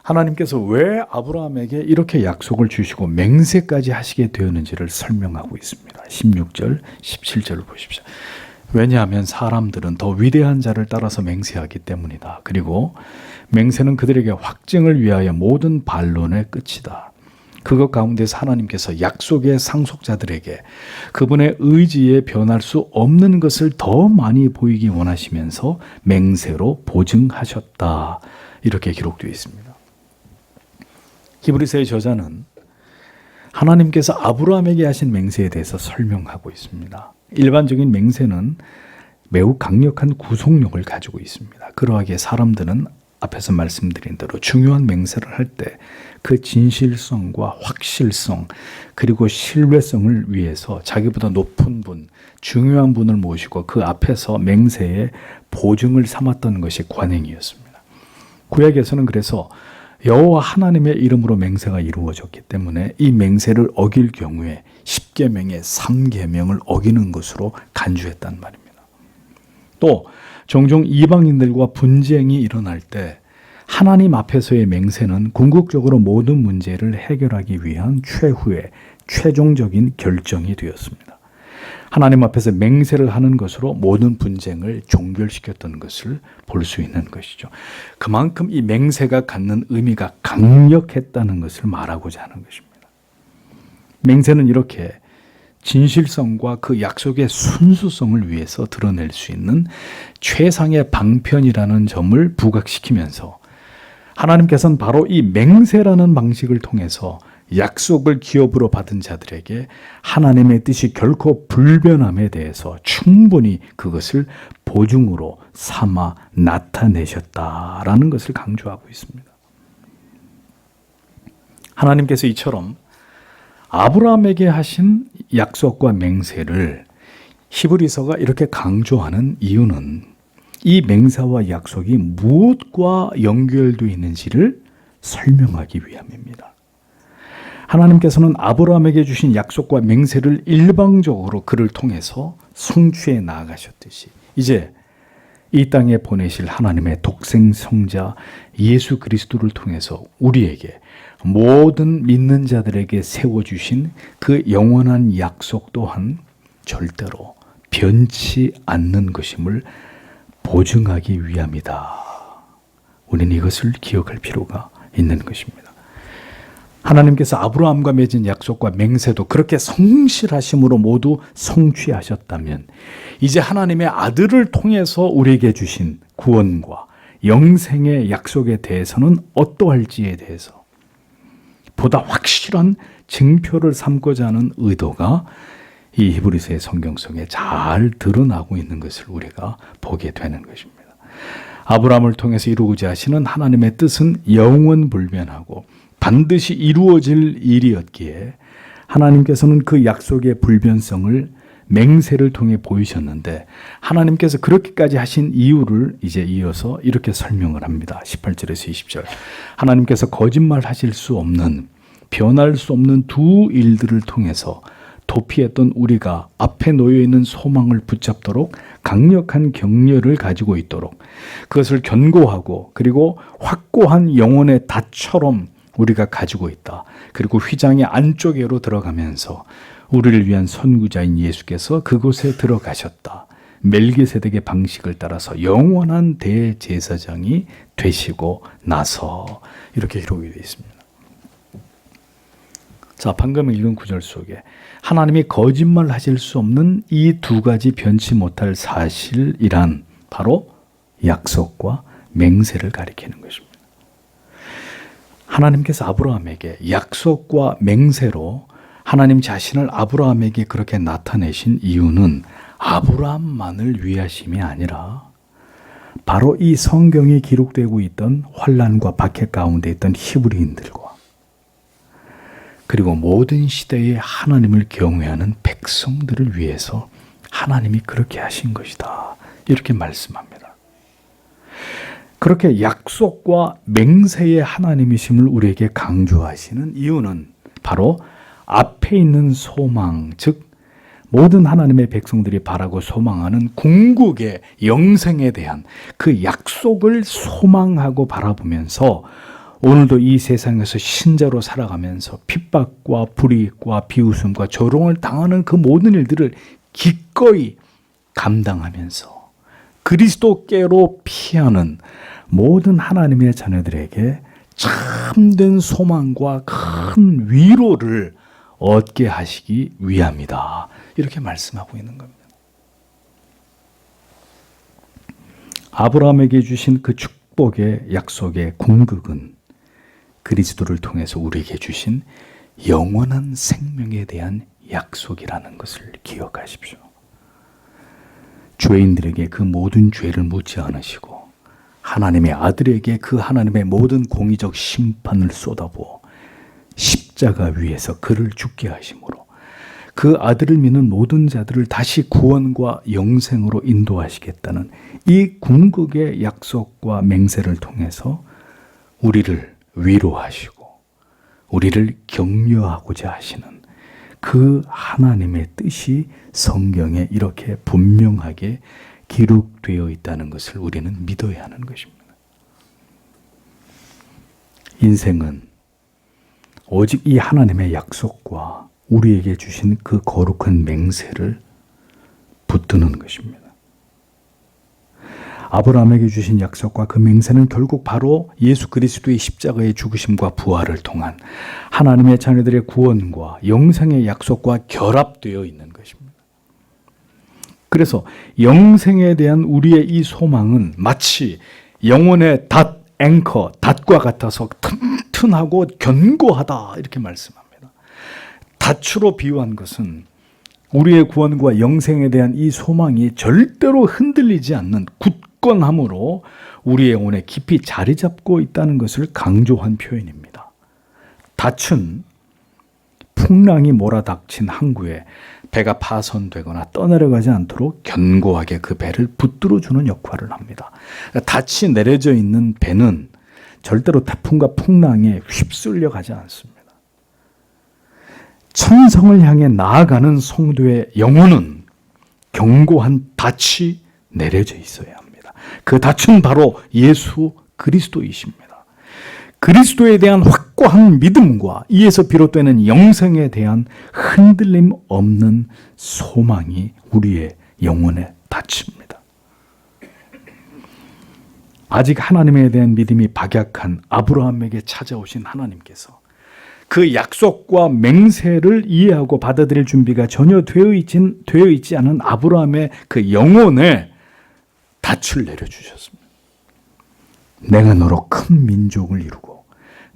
하나님께서 왜 아브라함에게 이렇게 약속을 주시고 맹세까지 하시게 되었는지를 설명하고 있습니다. 16절, 17절을 보십시오. 왜냐하면 사람들은 더 위대한 자를 따라서 맹세하기 때문이다. 그리고 맹세는 그들에게 확증을 위하여 모든 반론의 끝이다. 그것 가운데서 하나님께서 약속의 상속자들에게 그분의 의지에 변할 수 없는 것을 더 많이 보이기 원하시면서 맹세로 보증하셨다. 이렇게 기록되어 있습니다. 히브리서의 저자는 하나님께서 아브라함에게 하신 맹세에 대해서 설명하고 있습니다. 일반적인 맹세는 매우 강력한 구속력을 가지고 있습니다. 그러하기에 사람들은 앞에서 말씀드린 대로 중요한 맹세를 할 때 그 진실성과 확실성 그리고 신뢰성을 위해서 자기보다 높은 분, 중요한 분을 모시고 그 앞에서 맹세의 보증을 삼았던 것이 관행이었습니다. 구약에서는 그래서 여호와 하나님의 이름으로 맹세가 이루어졌기 때문에 이 맹세를 어길 경우에 10계명의 3계명을 어기는 것으로 간주했단 말입니다. 또 종종 이방인들과 분쟁이 일어날 때 하나님 앞에서의 맹세는 궁극적으로 모든 문제를 해결하기 위한 최후의 최종적인 결정이 되었습니다. 하나님 앞에서 맹세를 하는 것으로 모든 분쟁을 종결시켰던 것을 볼 수 있는 것이죠. 그만큼 이 맹세가 갖는 의미가 강력했다는 것을 말하고자 하는 것입니다. 맹세는 이렇게 진실성과 그 약속의 순수성을 위해서 드러낼 수 있는 최상의 방편이라는 점을 부각시키면서 하나님께서는 바로 이 맹세라는 방식을 통해서 약속을 기업으로 받은 자들에게 하나님의 뜻이 결코 불변함에 대해서 충분히 그것을 보증으로 삼아 나타내셨다라는 것을 강조하고 있습니다. 하나님께서 이처럼 아브라함에게 하신 약속과 맹세를 히브리서가 이렇게 강조하는 이유는 이 맹세와 약속이 무엇과 연결되어 있는지를 설명하기 위함입니다. 하나님께서는 아브라함에게 주신 약속과 맹세를 일방적으로 그를 통해서 성취해 나아가셨듯이 이제 이 땅에 보내실 하나님의 독생 성자 예수 그리스도를 통해서 우리에게 모든 믿는 자들에게 세워주신 그 영원한 약속 또한 절대로 변치 않는 것임을 보증하기 위함이다. 우리는 이것을 기억할 필요가 있는 것입니다. 하나님께서 아브라함과 맺은 약속과 맹세도 그렇게 성실하심으로 모두 성취하셨다면 이제 하나님의 아들을 통해서 우리에게 주신 구원과 영생의 약속에 대해서는 어떠할지에 대해서 보다 확실한 증표를 삼고자 하는 의도가 이 히브리서의 성경 속에 잘 드러나고 있는 것을 우리가 보게 되는 것입니다. 아브라함을 통해서 이루고자 하시는 하나님의 뜻은 영원불변하고 반드시 이루어질 일이었기에 하나님께서는 그 약속의 불변성을 맹세를 통해 보이셨는데 하나님께서 그렇게까지 하신 이유를 이제 이어서 이렇게 설명을 합니다. 18절에서 20절. 하나님께서 거짓말하실 수 없는 변할 수 없는 두 일들을 통해서 도피했던 우리가 앞에 놓여있는 소망을 붙잡도록 강력한 격려를 가지고 있도록 그것을 견고하고 그리고 확고한 영혼의 닷처럼 우리가 가지고 있다. 그리고 휘장의 안쪽으로 들어가면서 우리를 위한 선구자인 예수께서 그곳에 들어가셨다. 멜기세덱의 방식을 따라서 영원한 대제사장이 되시고 나서 이렇게 기록이 되어 있습니다. 자, 방금 읽은 구절 속에 하나님이 거짓말 하실 수 없는 이 두 가지 변치 못할 사실이란 바로 약속과 맹세를 가리키는 것입니다. 하나님께서 아브라함에게 약속과 맹세로 하나님 자신을 아브라함에게 그렇게 나타내신 이유는 아브라함만을 위하심이 아니라 바로 이 성경에 기록되고 있던 환난과 박해 가운데 있던 히브리인들과 그리고 모든 시대에 하나님을 경외하는 백성들을 위해서 하나님이 그렇게 하신 것이다. 이렇게 말씀합니다. 그렇게 약속과 맹세의 하나님이심을 우리에게 강조하시는 이유는 바로 앞에 있는 소망, 즉 모든 하나님의 백성들이 바라고 소망하는 궁극의 영생에 대한 그 약속을 소망하고 바라보면서 오늘도 이 세상에서 신자로 살아가면서 핍박과 불이익과 비웃음과 조롱을 당하는 그 모든 일들을 기꺼이 감당하면서 그리스도께로 피하는 모든 하나님의 자녀들에게 참된 소망과 큰 위로를 얻게 하시기 위함이다. 이렇게 말씀하고 있는 겁니다. 아브라함에게 주신 그 축복의 약속의 궁극은 그리스도를 통해서 우리에게 주신 영원한 생명에 대한 약속이라는 것을 기억하십시오. 죄인들에게 그 모든 죄를 묻지 않으시고 하나님의 아들에게 그 하나님의 모든 공의적 심판을 쏟아부어 십자가 위에서 그를 죽게 하심으로 그 아들을 믿는 모든 자들을 다시 구원과 영생으로 인도하시겠다는 이 궁극의 약속과 맹세를 통해서 우리를 위로하시고 우리를 격려하고자 하시는 그 하나님의 뜻이 성경에 이렇게 분명하게 기록되어 있다는 것을 우리는 믿어야 하는 것입니다. 인생은 오직 이 하나님의 약속과 우리에게 주신 그 거룩한 맹세를 붙드는 것입니다. 아브라함에게 주신 약속과 그 맹세는 결국 바로 예수 그리스도의 십자가의 죽으심과 부활을 통한 하나님의 자녀들의 구원과 영생의 약속과 결합되어 있는 것입니다. 그래서 영생에 대한 우리의 이 소망은 마치 영혼의 닷, 앵커, 닷과 같아서 튼튼하고 견고하다 이렇게 말씀합니다. 닷으로 비유한 것은 우리의 구원과 영생에 대한 이 소망이 절대로 흔들리지 않는 굳건함으로 우리의 영혼에 깊이 자리 잡고 있다는 것을 강조한 표현입니다. 닷은 풍랑이 몰아닥친 항구에 배가 파손되거나 떠내려가지 않도록 견고하게 그 배를 붙들어주는 역할을 합니다. 닷이 내려져 있는 배는 절대로 태풍과 풍랑에 휩쓸려 가지 않습니다. 천성을 향해 나아가는 성도의 영혼은 견고한 닻이 내려져 있어야 합니다. 그 닻은 바로 예수 그리스도이십니다. 그리스도에 대한 확고한 믿음과 이에서 비롯되는 영생에 대한 흔들림 없는 소망이 우리의 영혼의 닻입니다. 아직 하나님에 대한 믿음이 박약한 아브라함에게 찾아오신 하나님께서 그 약속과 맹세를 이해하고 받아들일 준비가 전혀 되어 있지 않은 아브라함의 그 영혼에 닻을 내려주셨습니다. 내가 너로 큰 민족을 이루고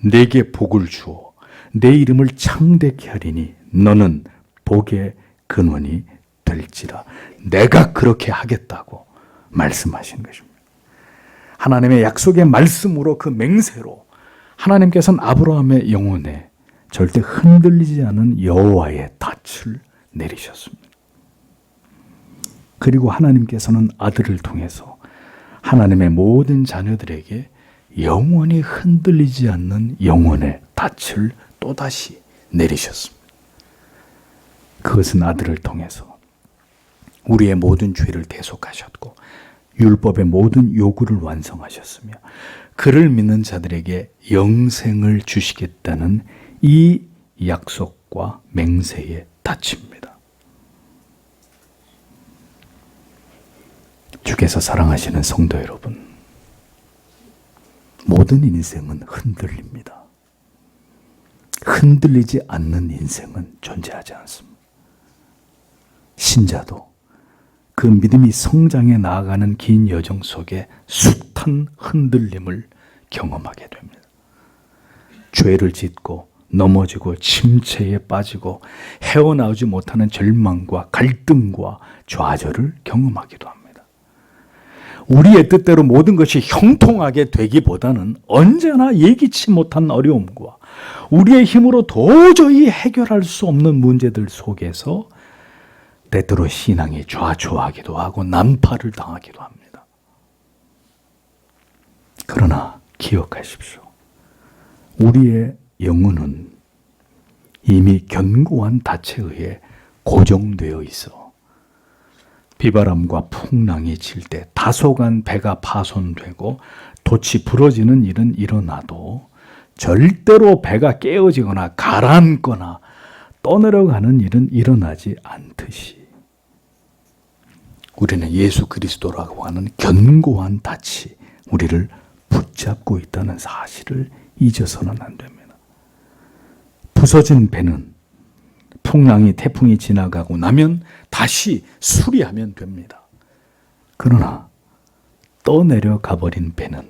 내게 복을 주어 내 이름을 창대케 하리니 너는 복의 근원이 될지라. 내가 그렇게 하겠다고 말씀하신 것입니다. 하나님의 약속의 말씀으로 그 맹세로 하나님께서는 아브라함의 영혼에 절대 흔들리지 않은 여호와의 닻을 내리셨습니다. 그리고 하나님께서는 아들을 통해서 하나님의 모든 자녀들에게 영원히 흔들리지 않는 영혼의 닻을 또다시 내리셨습니다. 그것은 아들을 통해서 우리의 모든 죄를 대속하셨고 율법의 모든 요구를 완성하셨으며 그를 믿는 자들에게 영생을 주시겠다는 이 약속과 맹세의 닻입니다. 주께서 사랑하시는 성도 여러분, 모든 인생은 흔들립니다. 흔들리지 않는 인생은 존재하지 않습니다. 신자도 그 믿음이 성장해 나아가는 긴 여정 속에 숱한 흔들림을 경험하게 됩니다. 죄를 짓고 넘어지고 침체에 빠지고 헤어나오지 못하는 절망과 갈등과 좌절을 경험하기도 합니다. 우리의 뜻대로 모든 것이 형통하게 되기보다는 언제나 예기치 못한 어려움과 우리의 힘으로 도저히 해결할 수 없는 문제들 속에서 때때로 신앙이 좌초하기도 하고 난파를 당하기도 합니다. 그러나 기억하십시오. 우리의 영혼은 이미 견고한 닻에 의해 고정되어 있어 비바람과 풍랑이 칠 때 다소간 배가 파손되고 돛이 부러지는 일은 일어나도 절대로 배가 깨어지거나 가라앉거나 떠내려가는 일은 일어나지 않듯이 우리는 예수 그리스도라고 하는 견고한 닻이 우리를 붙잡고 있다는 사실을 잊어서는 안 됩니다. 부서진 배는 풍랑이 태풍이 지나가고 나면 다시 수리하면 됩니다. 그러나 떠내려가 버린 배는,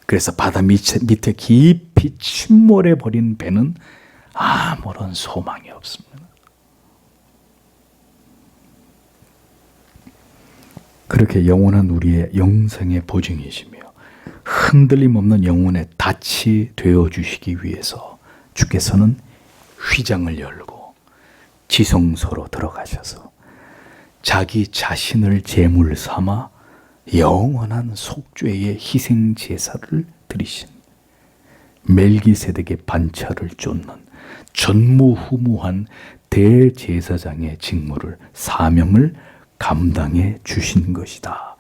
그래서 바다 밑에 깊이 침몰해 버린 배는 아무런 소망이 없습니다. 그렇게 영원한 우리의 영생의 보증이시며 흔들림 없는 영혼의 닻이 되어주시기 위해서 주께서는 휘장을 열고 지성소로 들어가셔서 자기 자신을 제물 삼아 영원한 속죄의 희생 제사를 드리신 멜기세덱의 반차를 쫓는 전무후무한 대제사장의 직무를 사명을 감당해 주신 것이다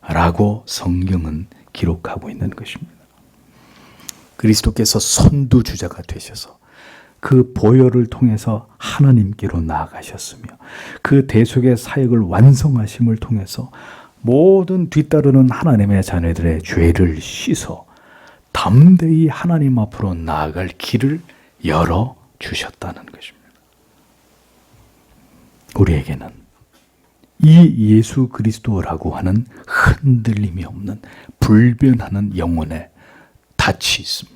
라고 성경은 기록하고 있는 것입니다. 그리스도께서 선두주자가 되셔서 그 보혈을 통해서 하나님께로 나아가셨으며 그 대속의 사역을 완성하심을 통해서 모든 뒤따르는 하나님의 자녀들의 죄를 씻어 담대히 하나님 앞으로 나아갈 길을 열어주셨다는 것입니다. 우리에게는 이 예수 그리스도라고 하는 흔들림이 없는 불변하는 영혼의 닻이 있습니다.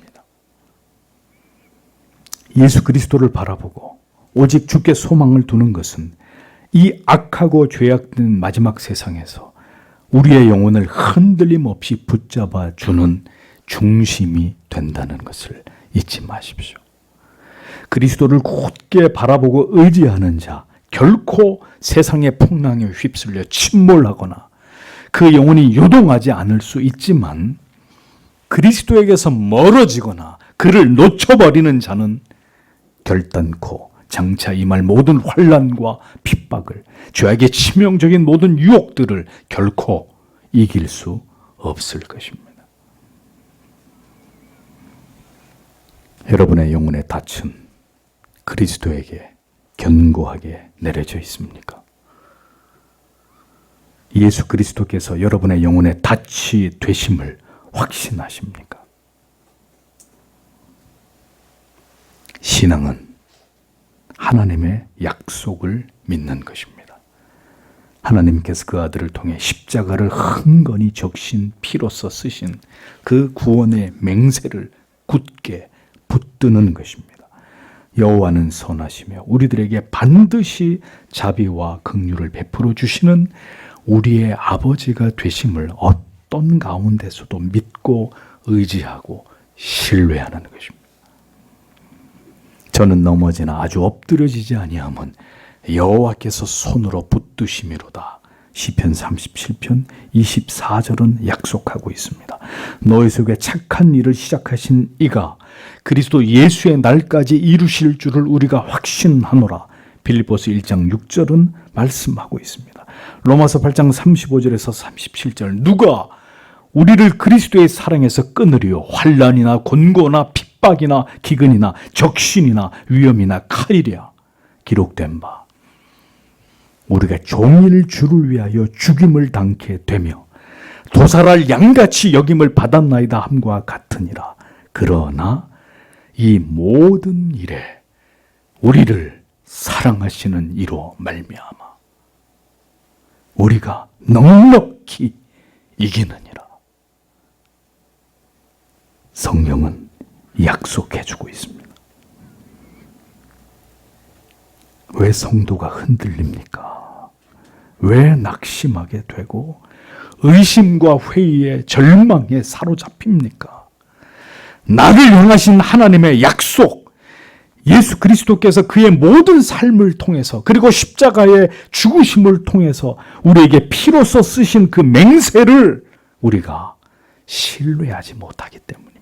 예수 그리스도를 바라보고 오직 주께 소망을 두는 것은 이 악하고 죄악된 마지막 세상에서 우리의 영혼을 흔들림 없이 붙잡아 주는 중심이 된다는 것을 잊지 마십시오. 그리스도를 굳게 바라보고 의지하는 자, 결코 세상의 풍랑에 휩쓸려 침몰하거나 그 영혼이 요동하지 않을 수 있지만 그리스도에게서 멀어지거나 그를 놓쳐버리는 자는 결단코 장차 임할 모든 환난과 핍박을, 죄악의 치명적인 모든 유혹들을 결코 이길 수 없을 것입니다. 여러분의 영혼의 닻은 그리스도에게 견고하게 내려져 있습니까? 예수 그리스도께서 여러분의 영혼의 닻이 되심을 확신하십니까? 신앙은 하나님의 약속을 믿는 것입니다. 하나님께서 그 아들을 통해 십자가를 흥건히 적신 피로써 쓰신 그 구원의 맹세를 굳게 붙드는 것입니다. 여호와는 선하시며 우리들에게 반드시 자비와 긍휼을 베풀어 주시는 우리의 아버지가 되심을 어떤 가운데서도 믿고 의지하고 신뢰하는 것입니다. 저는 넘어지나 아주 엎드려지지 아니함은 여호와께서 손으로 붙드심이로다. 시편 37편 24절은 약속하고 있습니다. 너희 속에 착한 일을 시작하신 이가 그리스도 예수의 날까지 이루실 줄을 우리가 확신하노라. 빌립보서 1장 6절은 말씀하고 있습니다. 로마서 8장 35절에서 37절 누가 우리를 그리스도의 사랑에서 끊으리요 환난이나 곤고나 핍박이나 기근이나 적신이나 위험이나 칼이랴 기록된 바 우리가 종일 주를 위하여 죽임을 당케 되며 도살할 양같이 여김을 받았나이다 함과 같으니라. 그러나 이 모든 일에 우리를 사랑하시는 이로 말미암아 우리가 넉넉히 이기느니라. 성경은 약속해주고 있습니다. 왜 성도가 흔들립니까? 왜 낙심하게 되고 의심과 회의에 절망에 사로잡힙니까? 나를 향하신 하나님의 약속, 예수 그리스도께서 그의 모든 삶을 통해서 그리고 십자가의 죽으심을 통해서 우리에게 피로써 쓰신 그 맹세를 우리가 신뢰하지 못하기 때문입니다.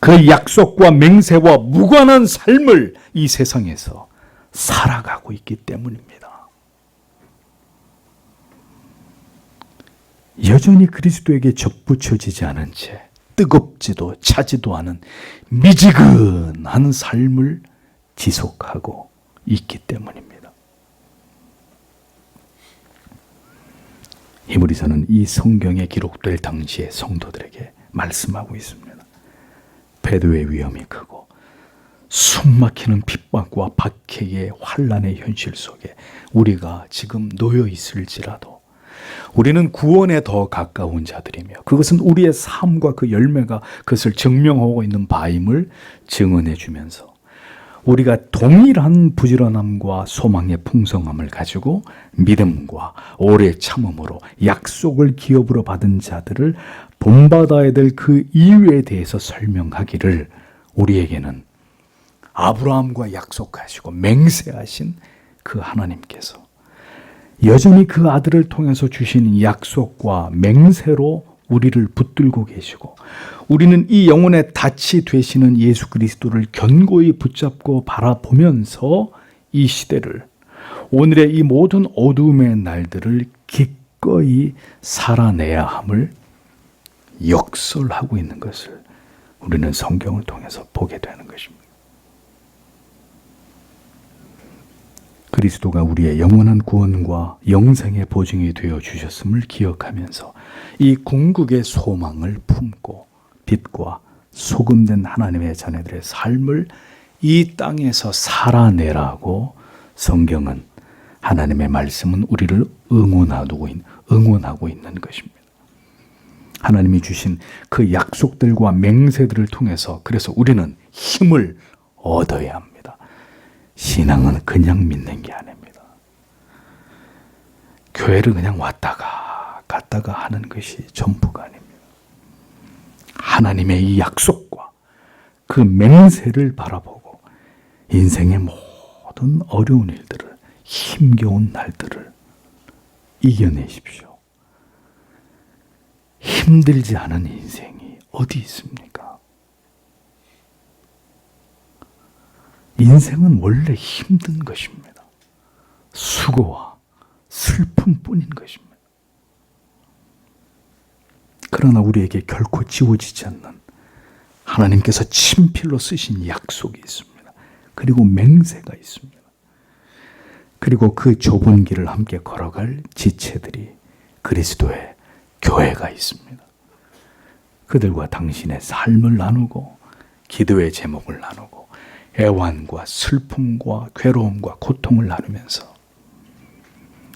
그 약속과 맹세와 무관한 삶을 이 세상에서 살아가고 있기 때문입니다. 여전히 그리스도에게 접붙여지지 않은 채 뜨겁지도 차지도 않은 미지근한 삶을 지속하고 있기 때문입니다. 히브리서는 이 성경에 기록될 당시의 성도들에게 말씀하고 있습니다. 배도의 위험이 크고 숨막히는 핍박과 박해의 환난의 현실 속에 우리가 지금 놓여 있을지라도 우리는 구원에 더 가까운 자들이며 그것은 우리의 삶과 그 열매가 그것을 증명하고 있는 바임을 증언해 주면서 우리가 동일한 부지런함과 소망의 풍성함을 가지고 믿음과 오래 참음으로 약속을 기업으로 받은 자들을 본받아야 될 그 이유에 대해서 설명하기를 우리에게는 아브라함과 약속하시고 맹세하신 그 하나님께서 여전히 그 아들을 통해서 주신 약속과 맹세로 우리를 붙들고 계시고 우리는 이 영혼의 닻이 되시는 예수 그리스도를 견고히 붙잡고 바라보면서 이 시대를 오늘의 이 모든 어두움의 날들을 기꺼이 살아내야 함을 역설하고 있는 것을 우리는 성경을 통해서 보게 되는 것입니다. 그리스도가 우리의 영원한 구원과 영생의 보증이 되어 주셨음을 기억하면서 이 궁극의 소망을 품고 빛과 소금된 하나님의 자녀들의 삶을 이 땅에서 살아내라고 성경은 하나님의 말씀은 우리를 응원하고 있는 것입니다. 하나님이 주신 그 약속들과 맹세들을 통해서 그래서 우리는 힘을 얻어야 합니다. 신앙은 그냥 믿는 게 아닙니다. 교회를 그냥 왔다가 갔다가 하는 것이 전부가 아닙니다. 하나님의 이 약속과 그 맹세를 바라보고 인생의 모든 어려운 일들을 힘겨운 날들을 이겨내십시오. 힘들지 않은 인생이 어디 있습니까? 인생은 원래 힘든 것입니다. 수고와 슬픔뿐인 것입니다. 그러나 우리에게 결코 지워지지 않는 하나님께서 친필로 쓰신 약속이 있습니다. 그리고 맹세가 있습니다. 그리고 그 좁은 길을 함께 걸어갈 지체들이 그리스도의 교회가 있습니다. 그들과 당신의 삶을 나누고 기도의 제목을 나누고 애환과 슬픔과 괴로움과 고통을 나누면서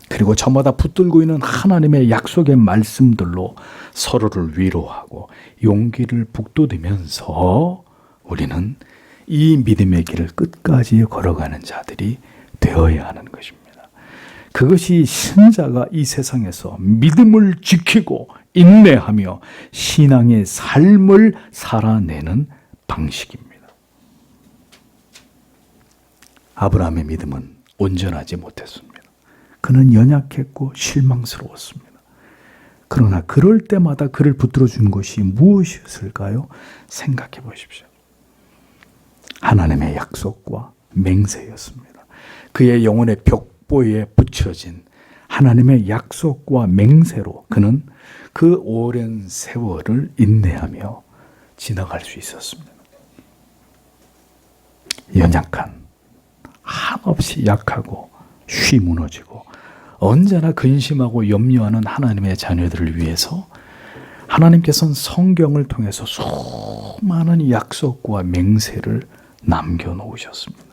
그리고 저마다 붙들고 있는 하나님의 약속의 말씀들로 서로를 위로하고 용기를 북돋으면서 우리는 이 믿음의 길을 끝까지 걸어가는 자들이 되어야 하는 것입니다. 그것이 신자가 이 세상에서 믿음을 지키고 인내하며 신앙의 삶을 살아내는 방식입니다. 아브라함의 믿음은 온전하지 못했습니다. 그는 연약했고 실망스러웠습니다. 그러나 그럴 때마다 그를 붙들어 준 것이 무엇이었을까요? 생각해 보십시오. 하나님의 약속과 맹세였습니다. 그의 영혼의 벽보에 붙여진 하나님의 약속과 맹세로 그는 그 오랜 세월을 인내하며 지나갈 수 있었습니다. 연약한, 한없이 약하고 쉬 무너지고 언제나 근심하고 염려하는 하나님의 자녀들을 위해서 하나님께서는 성경을 통해서 수많은 약속과 맹세를 남겨놓으셨습니다.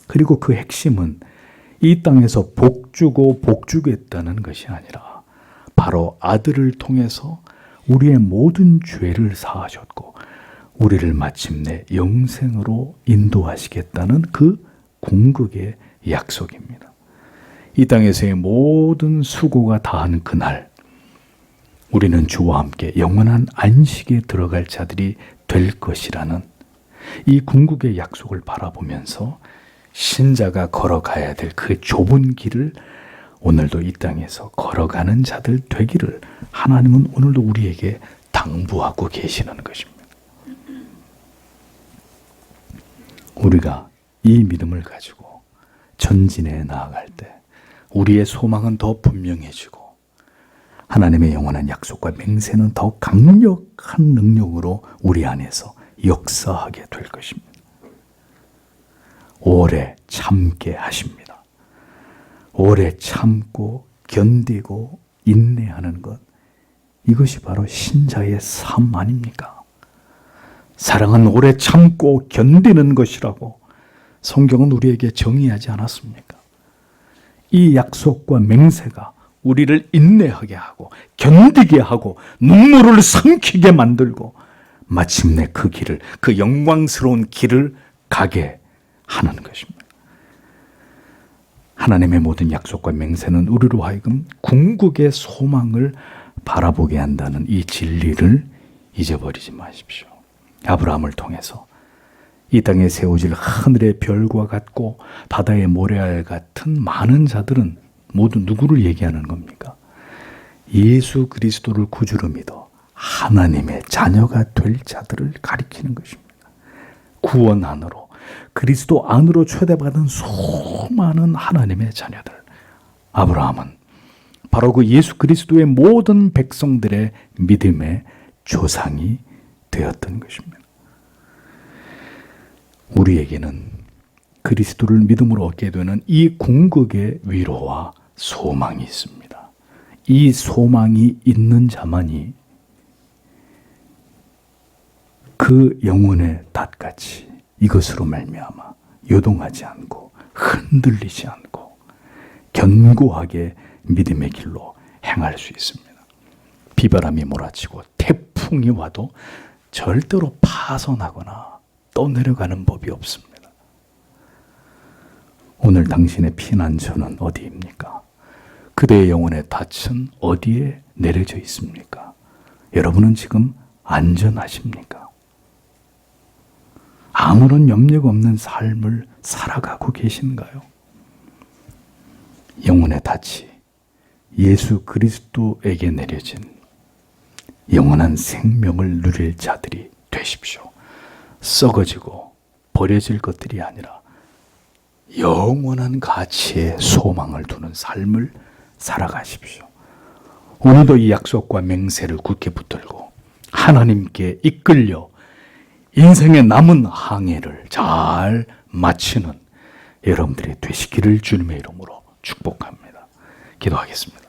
그리고 그 핵심은 이 땅에서 복주고 복주겠다는 것이 아니라 바로 아들을 통해서 우리의 모든 죄를 사하셨고 우리를 마침내 영생으로 인도하시겠다는 그 궁극의 약속입니다. 이 땅에서의 모든 수고가 다한 그날 우리는 주와 함께 영원한 안식에 들어갈 자들이 될 것이라는 이 궁극의 약속을 바라보면서 신자가 걸어가야 될 그 좁은 길을 오늘도 이 땅에서 걸어가는 자들 되기를 하나님은 오늘도 우리에게 당부하고 계시는 것입니다. 우리가 이 믿음을 가지고 전진해 나아갈 때 우리의 소망은 더 분명해지고 하나님의 영원한 약속과 맹세는 더 강력한 능력으로 우리 안에서 역사하게 될 것입니다. 오래 참게 하십니다. 오래 참고 견디고 인내하는 것, 이것이 바로 신자의 삶 아닙니까? 사랑은 오래 참고 견디는 것이라고 성경은 우리에게 정의하지 않았습니까? 이 약속과 맹세가 우리를 인내하게 하고 견디게 하고 눈물을 삼키게 만들고 마침내 그 길을, 그 영광스러운 길을 가게 하는 것입니다. 하나님의 모든 약속과 맹세는 우리로 하여금 궁극의 소망을 바라보게 한다는 이 진리를 잊어버리지 마십시오. 아브라함을 통해서 이 땅에 세워질 하늘의 별과 같고 바다의 모래알 같은 많은 자들은 모두 누구를 얘기하는 겁니까? 예수 그리스도를 구주로 믿어 하나님의 자녀가 될 자들을 가리키는 것입니다. 구원 안으로, 그리스도 안으로 초대받은 수많은 하나님의 자녀들. 아브라함은 바로 그 예수 그리스도의 모든 백성들의 믿음의 조상이 되었던 것입니다. 우리에게는 그리스도를 믿음으로 얻게 되는 이 궁극의 위로와 소망이 있습니다. 이 소망이 있는 자만이 그 영혼의 닷같이 이것으로 말미암아 요동하지 않고 흔들리지 않고 견고하게 믿음의 길로 행할 수 있습니다. 비바람이 몰아치고 태풍이 와도 절대로 파손하거나 떠내려가는 법이 없습니다. 오늘 당신의 피난처는 어디입니까? 그대의 영혼의 닻은 어디에 내려져 있습니까? 여러분은 지금 안전하십니까? 아무런 염려가 없는 삶을 살아가고 계신가요? 영혼의 닻이 예수 그리스도에게 내려진 영원한 생명을 누릴 자들이 되십시오. 썩어지고 버려질 것들이 아니라 영원한 가치에 소망을 두는 삶을 살아가십시오. 오늘도 이 약속과 맹세를 굳게 붙들고 하나님께 이끌려 인생의 남은 항해를 잘 마치는 여러분들이 되시기를 주님의 이름으로 축복합니다. 기도하겠습니다.